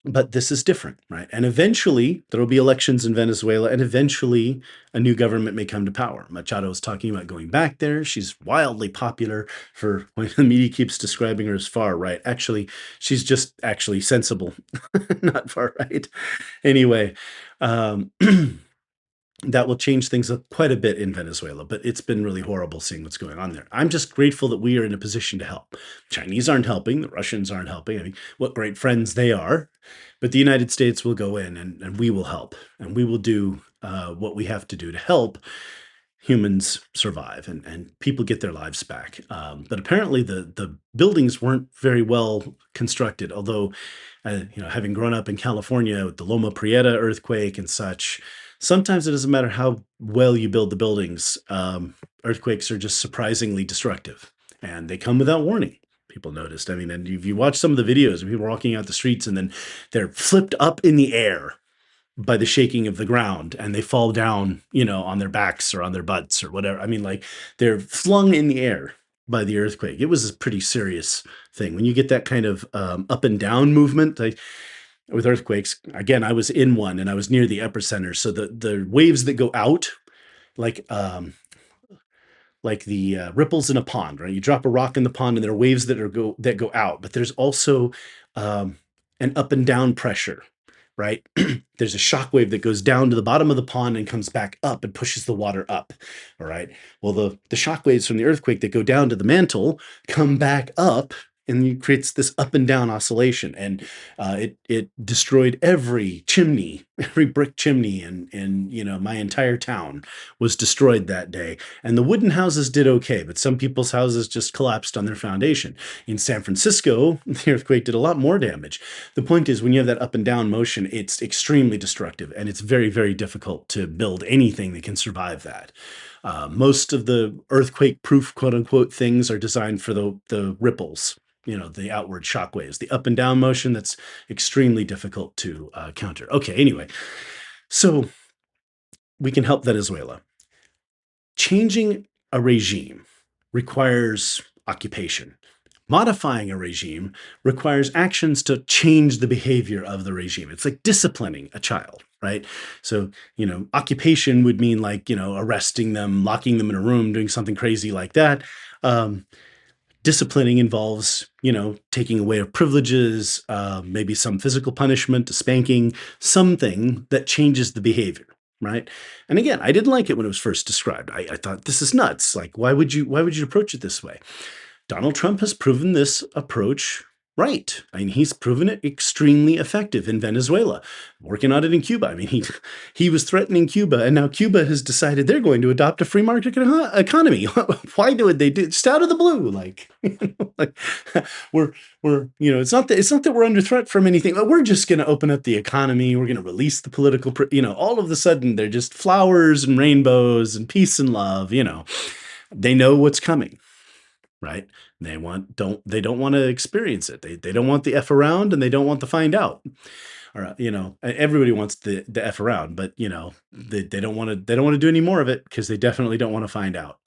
But this is different, right? And eventually there will be elections in Venezuela, and eventually a new government may come to power. Machado is talking about going back there. She's wildly popular for when the media keeps describing her as far right. Actually, she's just actually sensible, not far right. Anyway, um, that will change things up quite a bit in Venezuela, but it's been really horrible seeing what's going on there. I'm just grateful that we are in a position to help. Chinese aren't helping, the Russians aren't helping. I mean, what great friends they are, but the United States will go in and we will help, and we will do what we have to do to help humans survive and people get their lives back. But apparently, the buildings weren't very well constructed. Although, having grown up in California with the Loma Prieta earthquake and such, sometimes it doesn't matter how well you build the buildings. Earthquakes are just surprisingly destructive, and they come without warning. People noticed. I mean, and if you watch some of the videos of people walking out the streets and then they're flipped up in the air by the shaking of the ground and they fall down, on their backs or on their butts or whatever. I mean, like they're flung in the air by the earthquake. It was a pretty serious thing. When you get that kind of up and down movement, with earthquakes, again, I was in one and I was near the epicenter. So the waves that go out, like the ripples in a pond, right? You drop a rock in the pond, and there are waves that go out, but there's also um, an up and down pressure, right? There's a shock wave that goes down to the bottom of the pond and comes back up and pushes the water up. All right. Well, the shock waves from the earthquake that go down to the mantle come back up, and it creates this up and down oscillation. And it destroyed every chimney, every brick chimney, and my entire town was destroyed that day. And the wooden houses did okay, but some people's houses just collapsed on their foundation. In San Francisco, the earthquake did a lot more damage. The point is, when you have that up and down motion, it's extremely destructive, and it's very, very difficult to build anything that can survive that. Most of the earthquake-proof, quote-unquote, things are designed for the ripples, the outward shock waves. The up and down motion, that's extremely difficult to counter. Okay, anyway, so we can help Venezuela. Changing a regime requires occupation. Modifying a regime requires actions to change the behavior of the regime. It's like disciplining a child, right? So, occupation would mean like, arresting them, locking them in a room, doing something crazy like that. Disciplining involves, taking away of privileges, maybe some physical punishment, a spanking, something that changes the behavior, right? And again, I didn't like it when it was first described. I thought this is nuts. Like, why would you approach it this way? Donald Trump has proven this approach right. I mean, he's proven it extremely effective in Venezuela, working on it in Cuba. I mean, he was threatening Cuba, and now Cuba has decided they're going to adopt a free market economy. Why would they do it? Just out of the blue? Like, like we're it's not that we're under threat from anything, but we're just going to open up the economy. We're going to release the political, all of a sudden they're just flowers and rainbows and peace and love. They know what's coming. Right? They don't want to experience it. They don't want the F around, and they don't want to find out. Or everybody wants the F around, but they don't want to do any more of it because they definitely don't want to find out.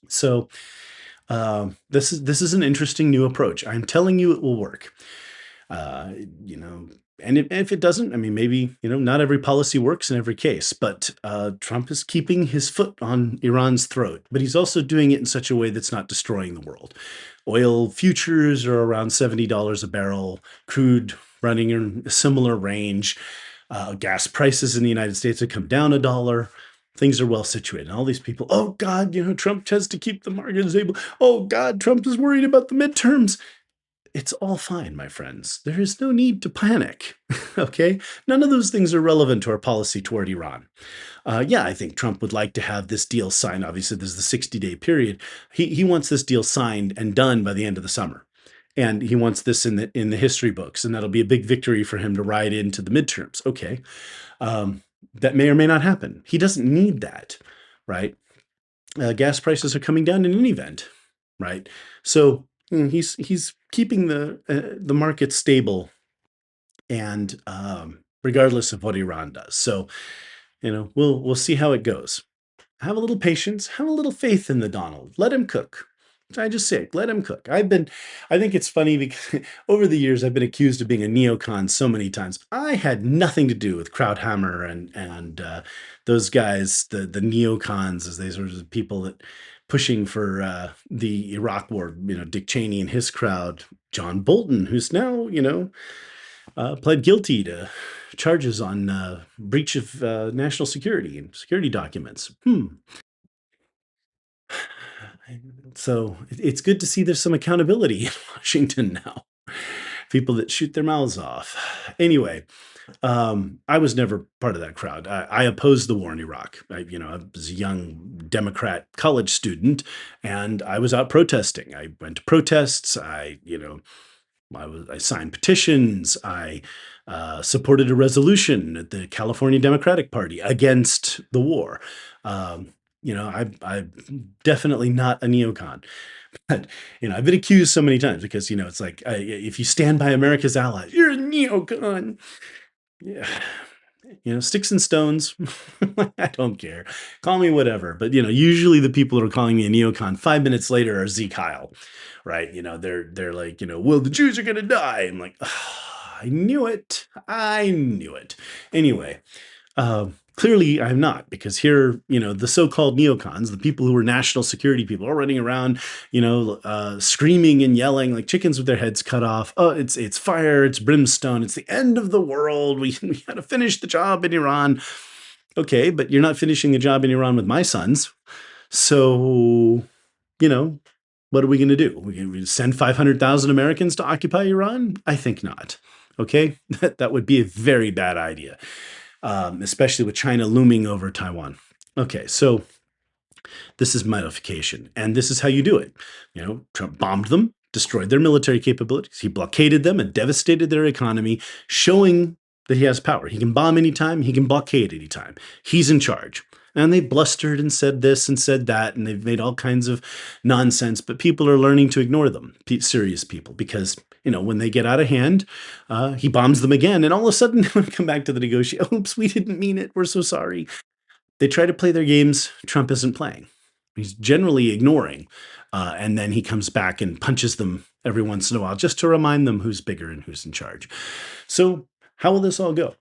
So this is an interesting new approach. I'm telling you, it will work. Uh, you know, and if it doesn't, I mean, maybe, not every policy works in every case, but Trump is keeping his foot on Iran's throat, but he's also doing it in such a way that's not destroying the world. Oil futures are around $70 a barrel, crude running in a similar range. Gas prices in the United States have come down $1. Things are well situated. And all these people, oh God, Trump has to keep the markets stable. Oh God, Trump is worried about the midterms. It's all fine, my friends. There is no need to panic, okay? None of those things are relevant to our policy toward Iran. Yeah, I think Trump would like to have this deal signed. Obviously, there's the 60-day period. He wants this deal signed and done by the end of the summer. And he wants this in the history books, and that'll be a big victory for him to ride into the midterms. Okay. that may or may not happen. He doesn't need that, right? Gas prices are coming down in any event, right? So he's keeping the market stable, and regardless of what Iran does. So we'll see how it goes. Have a little patience, have a little faith in the Donald. Let him cook. I just say, let him cook. I think it's funny because over the years I've been accused of being a neocon so many times. I had nothing to do with Krauthammer and those guys, the neocons, as they sort of people that pushing for the Iraq War. Dick Cheney and his crowd. John Bolton, who's now pled guilty to charges on breach of national security and security documents. So it's good to see there's some accountability in Washington now. People that shoot their mouths off. Anyway, I was never part of that crowd. I opposed the war in Iraq. I was a young Democrat college student, and I was out protesting. I went to protests. I signed petitions. I supported a resolution at the California Democratic Party against the war. I'm definitely not a neocon, but I've been accused so many times because it's like if you stand by America's allies, you're a neocon. Yeah, sticks and stones. I don't care. Call me whatever. But usually the people that are calling me a neocon 5 minutes later are Zeke Heil, right? They're like, well, the Jews are gonna die. I'm like, "Ah, I knew it. I knew it. Anyway, clearly I'm not, because here, the so-called neocons, the people who are national security people, are running around, screaming and yelling like chickens with their heads cut off. Oh, it's fire, it's brimstone, it's the end of the world. We got to finish the job in Iran. Okay, but you're not finishing the job in Iran with my sons. So, what are we going to do? We going to send 500,000 Americans to occupy Iran? I think not. Okay, that would be a very bad idea. Especially with China looming over Taiwan. Okay, so this is modification, and this is how you do it. Trump bombed them, destroyed their military capabilities. He blockaded them and devastated their economy, showing that he has power. He can bomb anytime, he can blockade anytime. He's in charge. And they blustered and said this and said that, and they've made all kinds of nonsense, but people are learning to ignore them, serious people, because when they get out of hand, he bombs them again. And all of a sudden, when we come back to the negotiation, oops, we didn't mean it. We're so sorry. They try to play their games. Trump isn't playing. He's generally ignoring. And then he comes back and punches them every once in a while just to remind them who's bigger and who's in charge. So how will this all go?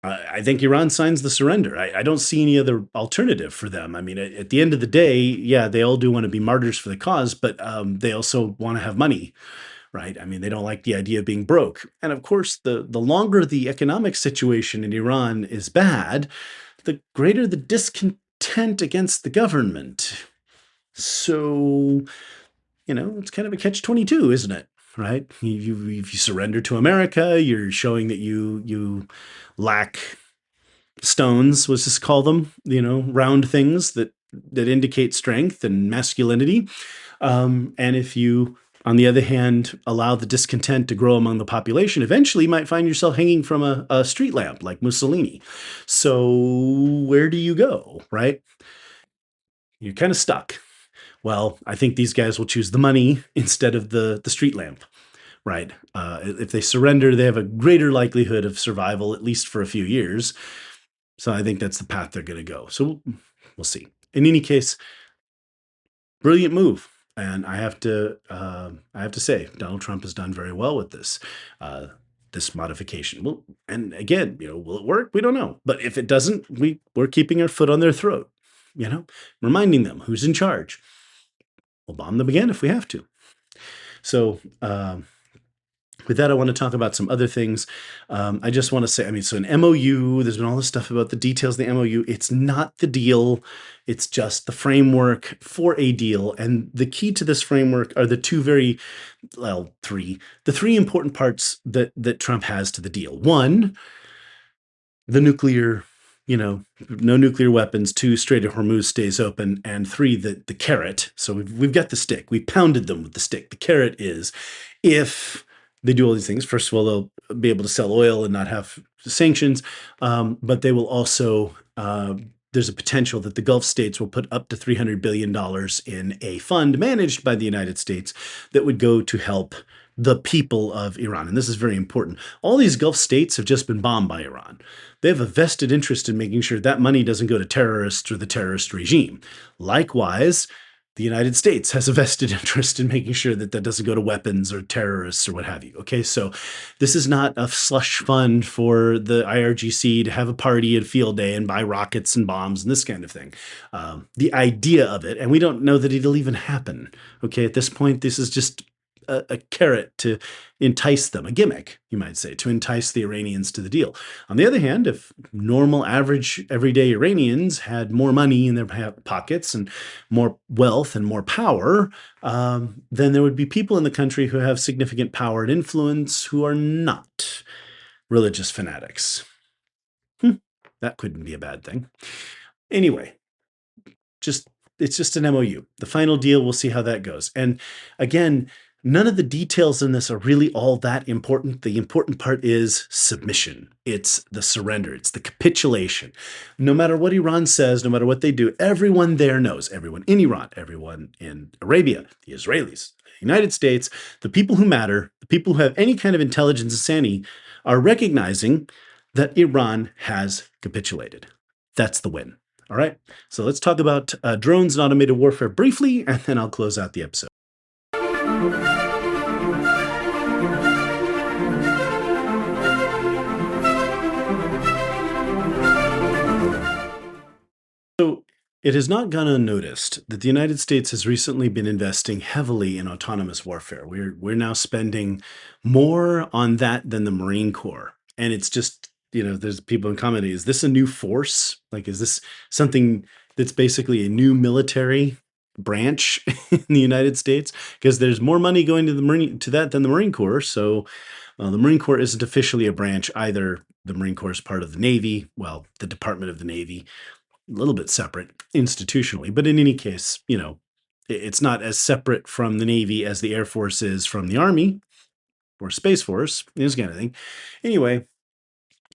I think Iran signs the surrender. I don't see any other alternative for them. I mean, at the end of the day, yeah, they all do want to be martyrs for the cause, but they also want to have money. Right? I mean, they don't like the idea of being broke. And of course, the longer the economic situation in Iran is bad, the greater the discontent against the government. So, it's kind of a catch-22, isn't it? Right? If you surrender to America, you're showing that you lack stones, let's just call them, round things that indicate strength and masculinity. And if you, on the other hand, allow the discontent to grow among the population, eventually you might find yourself hanging from a street lamp like Mussolini. So where do you go, right? You're kind of stuck. Well, I think these guys will choose the money instead of the street lamp, right? If they surrender, they have a greater likelihood of survival, at least for a few years. So I think that's the path they're going to go. So we'll see. In any case, brilliant move. And I have to say, Donald Trump has done very well with this modification. Well, and again, will it work? We don't know. But if it doesn't, we're keeping our foot on their throat. Reminding them who's in charge. We'll bomb them again if we have to. So with that, I want to talk about some other things. I just want to say, so an MOU, there's been all this stuff about the details of the MOU. It's not the deal. It's just the framework for a deal. And the key to this framework are the three important parts that Trump has to the deal. One, the nuclear, no nuclear weapons. Two, Strait of Hormuz stays open. And three, the carrot. So we've got the stick. We pounded them with the stick. The carrot is, if they do all these things, first of all, they'll be able to sell oil and not have sanctions, but they will also. There's a potential that the Gulf states will put up to $300 billion in a fund managed by the United States that would go to help the people of Iran. And this is very important. All these Gulf states have just been bombed by Iran. They have a vested interest in making sure that money doesn't go to terrorists or the terrorist regime. Likewise, the United States has a vested interest in making sure that that doesn't go to weapons or terrorists or what have you. Okay, so this is not a slush fund for the IRGC to have a party and field day and buy rockets and bombs and this kind of thing. The idea of it, and we don't know that it'll even happen. Okay, at this point, this is just a carrot to entice them, a gimmick, you might say, to entice the Iranians to the deal. On the other hand, if normal, average, everyday Iranians had more money in their pockets and more wealth and more power, then there would be people in the country who have significant power and influence who are not religious fanatics. That couldn't be a bad thing. Anyway, it's just an MOU. The final deal, we'll see how that goes. And again, none of the details in this are really all that important. The important part is submission. It's the surrender. It's the capitulation. No matter what Iran says, no matter what they do, everyone there knows. Everyone in Iran, everyone in Arabia, the Israelis, the United States, the people who matter, the people who have any kind of intelligence and sanity are recognizing that Iran has capitulated. That's the win. All right. So let's talk about drones and automated warfare briefly, and then I'll close out the episode. So it has not gone unnoticed that the United States has recently been investing heavily in autonomous warfare. We're now spending more on that than the Marine Corps. And it's just, there's people in commenting, is this a new force? Like, is this something that's basically a new military branch in the United States? Because there's more money going to that than the Marine Corps. So the Marine Corps isn't officially a branch either. The Marine Corps is part of the Navy, well, the Department of the Navy, a little bit separate institutionally, but in any case, it's not as separate from the Navy as the Air Force is from the Army or Space Force, this kind of thing. Anyway,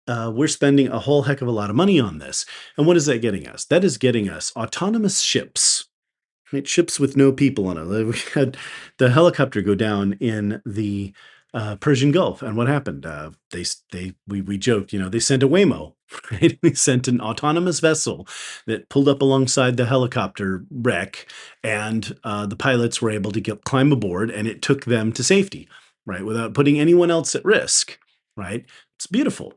we're spending a whole heck of a lot of money on this. And what is that getting us? That is getting us autonomous ships, right? Ships with no people on it. We had the helicopter go down in the Persian Gulf, and what happened? We joked, they sent a Waymo, right? They sent an autonomous vessel that pulled up alongside the helicopter wreck, and the pilots were able to climb aboard, and it took them to safety, right, without putting anyone else at risk, right? It's beautiful.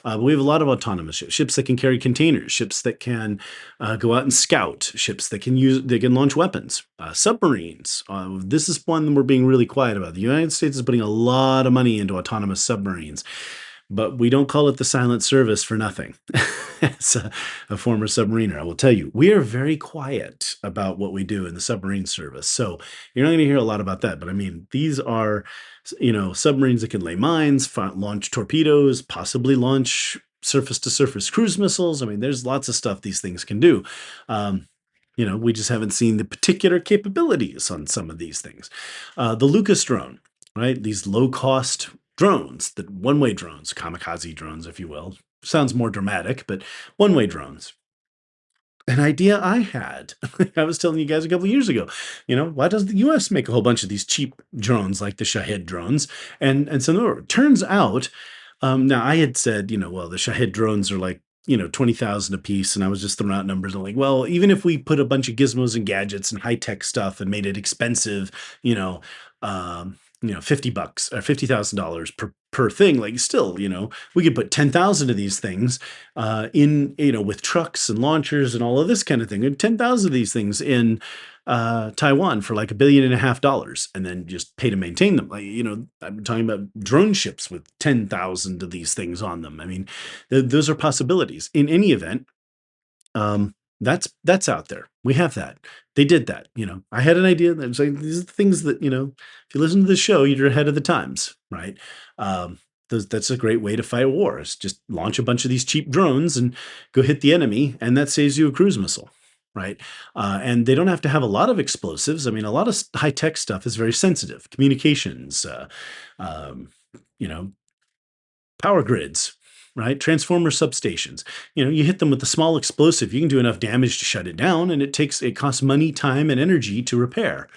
We have a lot of autonomous ships that can carry containers, ships that can go out and scout, ships that can launch weapons, submarines. This is one we're being really quiet about. The United States is putting a lot of money into autonomous submarines, but we don't call it the silent service for nothing. As a former submariner, I will tell you, we are very quiet about what we do in the submarine service. So you're not going to hear a lot about that. But I mean, these are, submarines that can lay mines, launch torpedoes, possibly launch surface-to-surface cruise missiles. I mean, there's lots of stuff these things can do. We just haven't seen the particular capabilities on some of these things. The Lucas drone, right? These low-cost drones, the one-way drones, kamikaze drones, if you will. Sounds more dramatic, but one-way drones. An idea I had, I was telling you guys a couple of years ago, why doesn't the US make a whole bunch of these cheap drones like the Shahed drones? And so it turns out, now I had said, well, the Shahed drones are like, 20,000 a piece. And I was just throwing out numbers. I'm like, well, even if we put a bunch of gizmos and gadgets and high-tech stuff and made it expensive, $50 or $50,000 per thing, like still, we could put 10,000 of these things in, with trucks and launchers and all of this kind of thing, and 10,000 of these things in Taiwan for like $1.5 billion, and then just pay to maintain them. Like, I'm talking about drone ships with 10,000 of these things on them. I mean, those are possibilities. In any event, that's out there. We have that. They did that. I had an idea that was like, these are the things that, if you listen to the show, you're ahead of the times, right? That's a great way to fight wars. Just launch a bunch of these cheap drones and go hit the enemy, and that saves you a cruise missile, right? And they don't have to have a lot of explosives. I mean, a lot of high-tech stuff is very sensitive. Communications, power grids, right? Transformer substations. You hit them with a small explosive, you can do enough damage to shut it down, and it costs money, time, and energy to repair,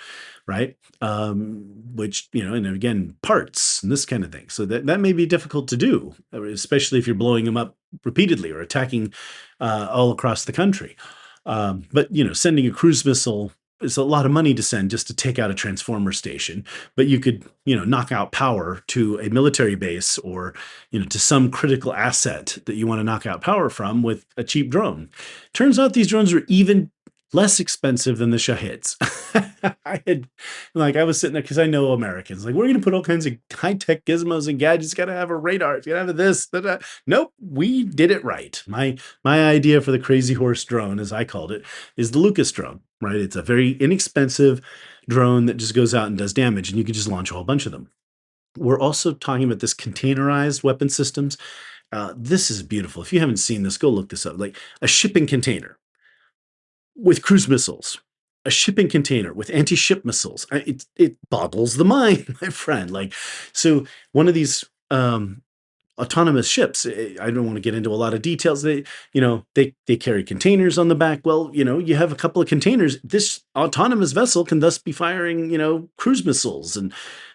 right? Which, and again, parts and this kind of thing. So that may be difficult to do, especially if you're blowing them up repeatedly or attacking all across the country. But sending a cruise missile is a lot of money to send just to take out a transformer station. But you could, knock out power to a military base or, to some critical asset that you want to knock out power from with a cheap drone. Turns out these drones are even less expensive than the Shahids. I was sitting there because I know Americans, like, we're going to put all kinds of high tech gizmos and gadgets. It's got to have a radar. It's got to have this. Da. Nope, we did it right. My idea for the crazy horse drone, as I called it, is the Lucas drone. Right? It's a very inexpensive drone that just goes out and does damage, and you can just launch a whole bunch of them. We're also talking about this containerized weapon systems. This is beautiful. If you haven't seen this, go look this up. Like a shipping container with cruise missiles, a shipping container with anti-ship missiles. It boggles the mind, my friend. Like, so one of these autonomous ships, I don't want to get into a lot of details. They carry containers on the back. Well, you have a couple of containers. This autonomous vessel can thus be firing, cruise missiles, and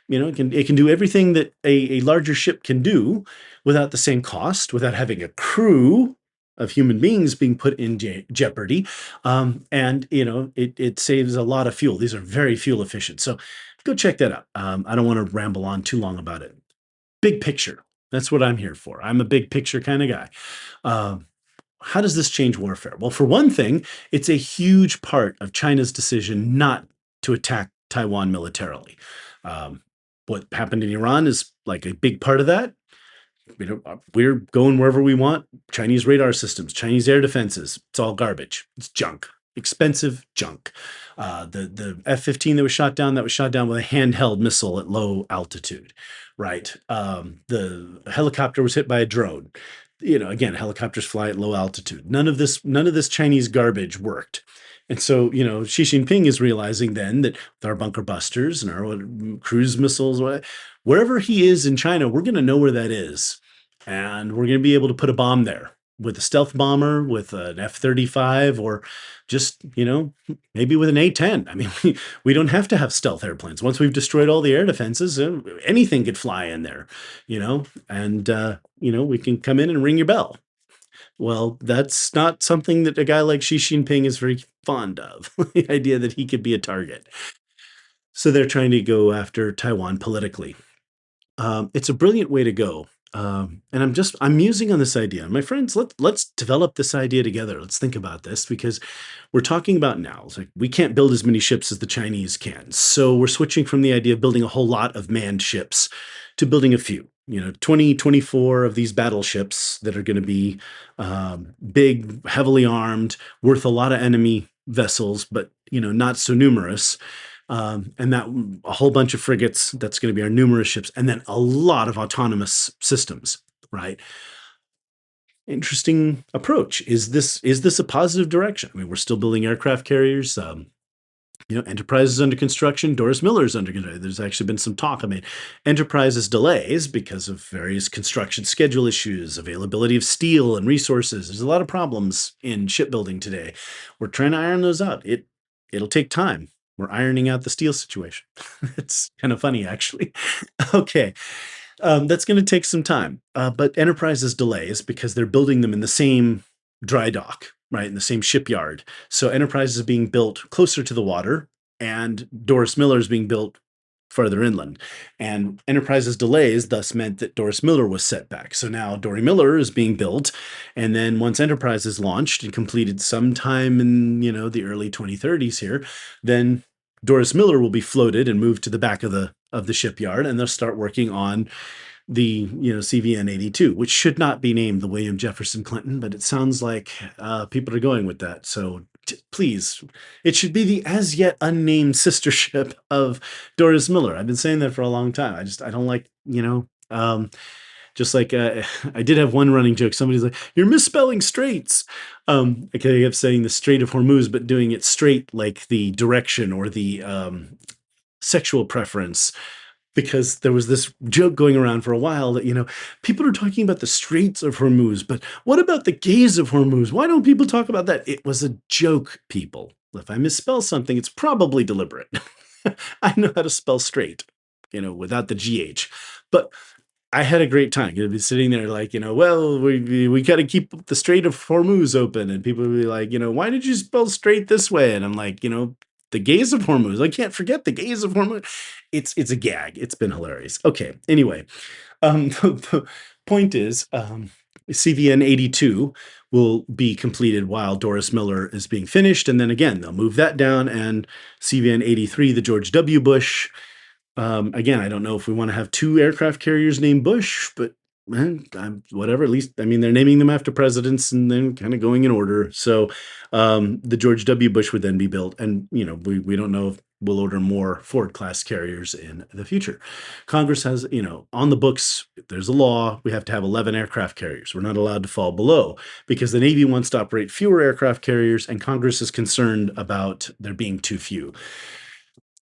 it can do everything that a larger ship can do without the same cost, without having a crew of human beings being put in jeopardy. And it saves a lot of fuel. These are very fuel efficient. So go check that out. I don't want to ramble on too long about it. Big picture. That's what I'm here for. I'm a big picture kind of guy. How does this change warfare? Well, for one thing, it's a huge part of China's decision not to attack Taiwan militarily. What happened in Iran is like a big part of that. We're going wherever we want. Chinese radar systems, Chinese air defenses, it's all garbage. It's junk. Expensive junk. The F-15 that was shot down with a handheld missile at low altitude, right? The helicopter was hit by a drone. Again, helicopters fly at low altitude. None of this Chinese garbage worked. And so, Xi Jinping is realizing then that with our bunker busters and our cruise missiles, wherever he is in China, we're going to know where that is. And we're going to be able to put a bomb there with a stealth bomber, with an F-35, or just, maybe with an A-10. I mean, we don't have to have stealth airplanes. Once we've destroyed all the air defenses, anything could fly in there, and, we can come in and ring your bell. Well, that's not something that a guy like Xi Jinping is very fond of, the idea that he could be a target. So they're trying to go after Taiwan politically. It's a brilliant way to go. And I'm musing on this idea. My friends, let's develop this idea together. Let's think about this, because we're talking about now. It's like we can't build as many ships as the Chinese can. So we're switching from the idea of building a whole lot of manned ships to building a few. 20, 24 of these battleships that are going to be big, heavily armed, worth a lot of enemy vessels, but not so numerous. And that a whole bunch of frigates, that's going to be our numerous ships, and then a lot of autonomous systems, right? Interesting approach. Is this a positive direction? I mean, we're still building aircraft carriers. Enterprise is under construction. Doris Miller is under construction. There's actually been some talk. I mean, Enterprise's delays because of various construction schedule issues, availability of steel and resources. There's a lot of problems in shipbuilding today. We're trying to iron those out. It'll take time. We're ironing out the steel situation. It's kind of funny, actually. Okay. That's going to take some time. But Enterprise's delays because they're building them in the same dry dock, right, in the same shipyard. So Enterprise is being built closer to the water, and Doris Miller is being built farther inland. And Enterprise's delays thus meant that Doris Miller was set back. So now Dory Miller is being built, and then once Enterprise is launched and completed sometime in the early 2030s here, then Doris Miller will be floated and moved to the back of the shipyard, and they'll start working on the CVN 82, which should not be named the William Jefferson Clinton, but it sounds like people are going with that. So please, it should be the as yet unnamed sister ship of Doris Miller. I've been saying that for a long time. I don't like, just like I did have one running joke. Somebody's like, "You're misspelling straits." I kept saying the Strait of Hormuz, but doing it straight like the direction or the sexual preference because there was this joke going around for a while that, people are talking about the Straits of Hormuz, but what about the Gays of Hormuz? Why don't people talk about that? It was a joke, people. If I misspell something, it's probably deliberate. I know how to spell straight, without the GH. But I had a great time. You'd be sitting there like, well, we got to keep the Strait of Hormuz open, and people would be like, why did you spell straight this way? And I'm like, the gays of Hormuz. I can't forget the gays of Hormuz. It's a gag. It's been hilarious. Okay. Anyway, the point is, CVN 82 will be completed while Doris Miller is being finished, and then again they'll move that down, and CVN 83, the George W. Bush. Again, I don't know if we want to have two aircraft carriers named Bush, but whatever. At least, I mean, they're naming them after presidents and then kind of going in order. So the George W. Bush would then be built. And, we don't know if we'll order more Ford class carriers in the future. Congress has, on the books, there's a law. We have to have 11 aircraft carriers. We're not allowed to fall below because the Navy wants to operate fewer aircraft carriers, and Congress is concerned about there being too few.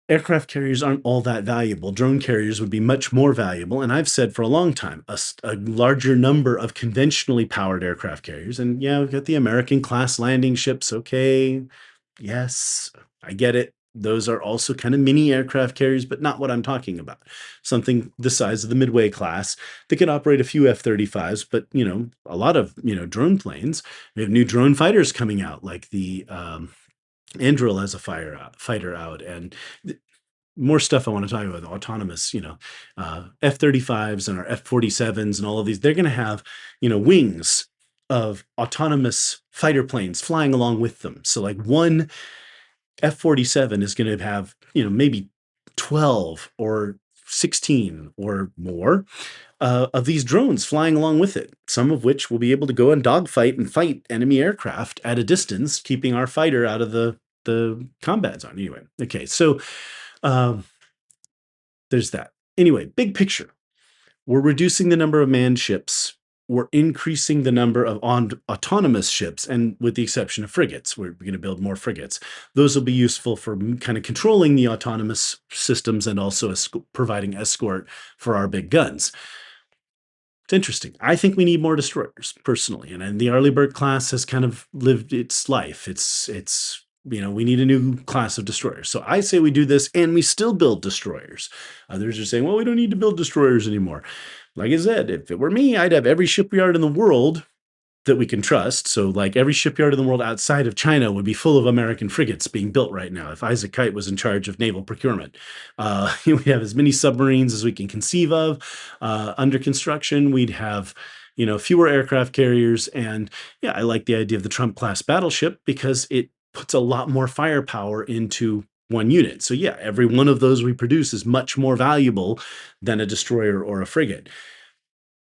Aircraft carriers aren't all that valuable. Drone carriers would be much more valuable. And I've said for a long time, a larger number of conventionally powered aircraft carriers. And yeah, we've got the American class landing ships. Okay. Yes, I get it. Those are also kind of mini aircraft carriers, but not what I'm talking about. Something the size of the Midway class that could operate a few F-35s, but a lot of drone planes. We have new drone fighters coming out, like the Anduril has a fighter out, and more stuff I want to talk about, the autonomous, F-35s and our F-47s and all of these. They're going to have, wings of autonomous fighter planes flying along with them. So like one F-47 is going to have, maybe 12 or 16 or more of these drones flying along with it, some of which will be able to go and dogfight and fight enemy aircraft at a distance, keeping our fighter out of the combat zone. Anyway, okay, so um, there's that. Anyway, big picture. We're reducing the number of manned ships. We're increasing the number of autonomous ships, and with the exception of frigates, we're going to build more frigates. Those will be useful for kind of controlling the autonomous systems and also providing escort for our big guns. It's interesting. I think we need more destroyers, personally, and the Arleigh class has kind of lived its life. It's we need a new class of destroyers. So I say we do this, and we still build destroyers. Others are saying, well, we don't need to build destroyers anymore. Like I said, if it were me, I'd have every shipyard in the world that we can trust. So like every shipyard in the world outside of China would be full of American frigates being built right now if Isaac Kite was in charge of naval procurement. We have as many submarines as we can conceive of under construction. We'd have fewer aircraft carriers. And yeah, I like the idea of the Trump class battleship because it puts a lot more firepower into one unit. So yeah, every one of those we produce is much more valuable than a destroyer or a frigate.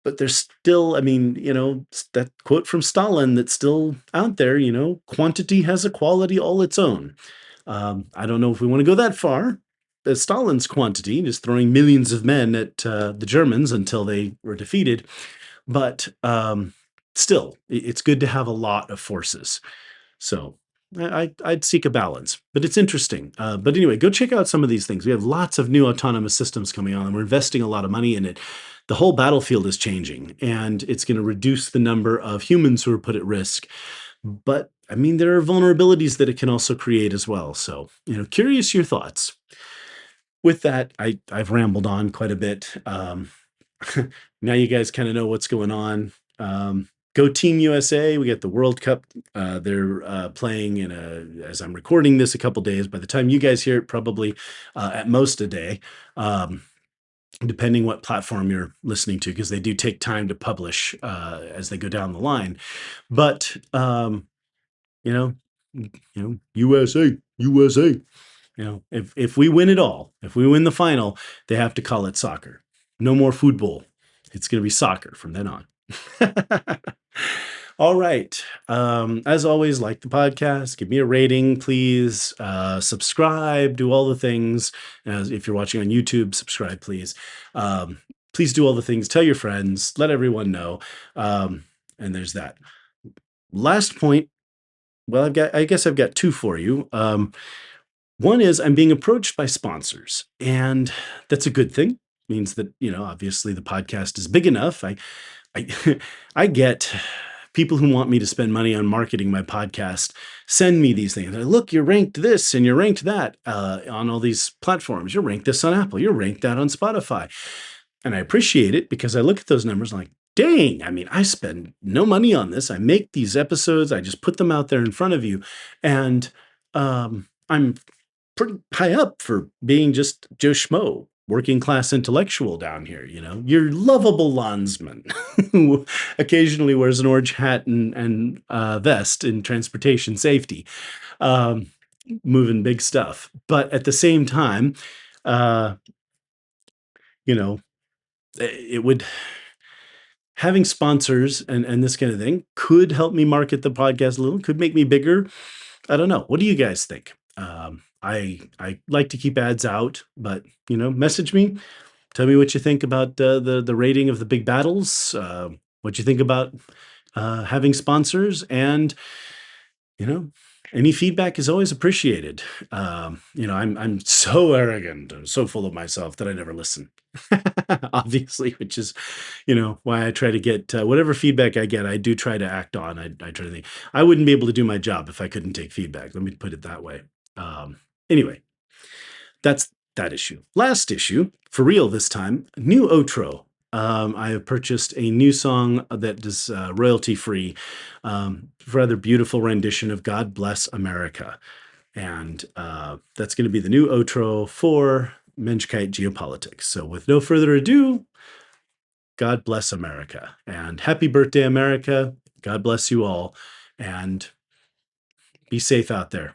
But there's still, that quote from Stalin that's still out there, quantity has a quality all its own. I don't know if we want to go that far. Stalin's quantity, just throwing millions of men at the Germans until they were defeated. But still, it's good to have a lot of forces. So I'd seek a balance, but it's interesting. But anyway, go check out some of these things. We have lots of new autonomous systems coming on, and we're investing a lot of money in it. The whole battlefield is changing, and it's going to reduce the number of humans who are put at risk. But there are vulnerabilities that it can also create as well. So, curious your thoughts. With that, I've rambled on quite a bit. Now you guys kind of know what's going on. Go Team USA. We got the World Cup. They're playing as I'm recording this, a couple days. By the time you guys hear it, probably at most a day, depending what platform you're listening to, because they do take time to publish as they go down the line. But, USA, USA. If we win it all, if we win the final, they have to call it soccer. No more football. It's going to be soccer from then on. All right. As always, like the podcast, give me a rating, please. Subscribe, do all the things. If you're watching on YouTube, subscribe, please. Please do all the things. Tell your friends. Let everyone know. And there's that. Last point. Well, I guess I've got two for you. One is I'm being approached by sponsors, and that's a good thing. means that, obviously the podcast is big enough. I I get people who want me to spend money on marketing my podcast send me these things. They're, look, you're ranked this and you're ranked that on all these platforms. You're ranked this on Apple. You're ranked that on Spotify. And I appreciate it because I look at those numbers and I'm like, dang, I mean, I spend no money on this. I make these episodes. I just put them out there in front of you. And I'm pretty high up for being just Joe Schmo, working class intellectual down here, your lovable lawnsman who occasionally wears an orange hat and vest in transportation safety, um, moving big stuff. But at the same time, uh, you know, it would having sponsors and this kind of thing could help me market the podcast a little, could make me bigger. I don't know. What do you guys think? I like to keep ads out, but message me. Tell me what you think about the rating of the big battles. What you think about having sponsors, and you know, any feedback is always appreciated. I'm so arrogant and so full of myself that I never listen. Obviously, which is, why I try to get whatever feedback I get, I do try to act on. I try to think I wouldn't be able to do my job if I couldn't take feedback. Let me put it that way. Anyway, that's that issue. Last issue, for real this time, new outro. I have purchased a new song that is royalty free, rather beautiful rendition of God Bless America. And that's going to be the new outro for Mensch-Kight Geopolitics. So with no further ado, God bless America. And happy birthday, America. God bless you all. And be safe out there.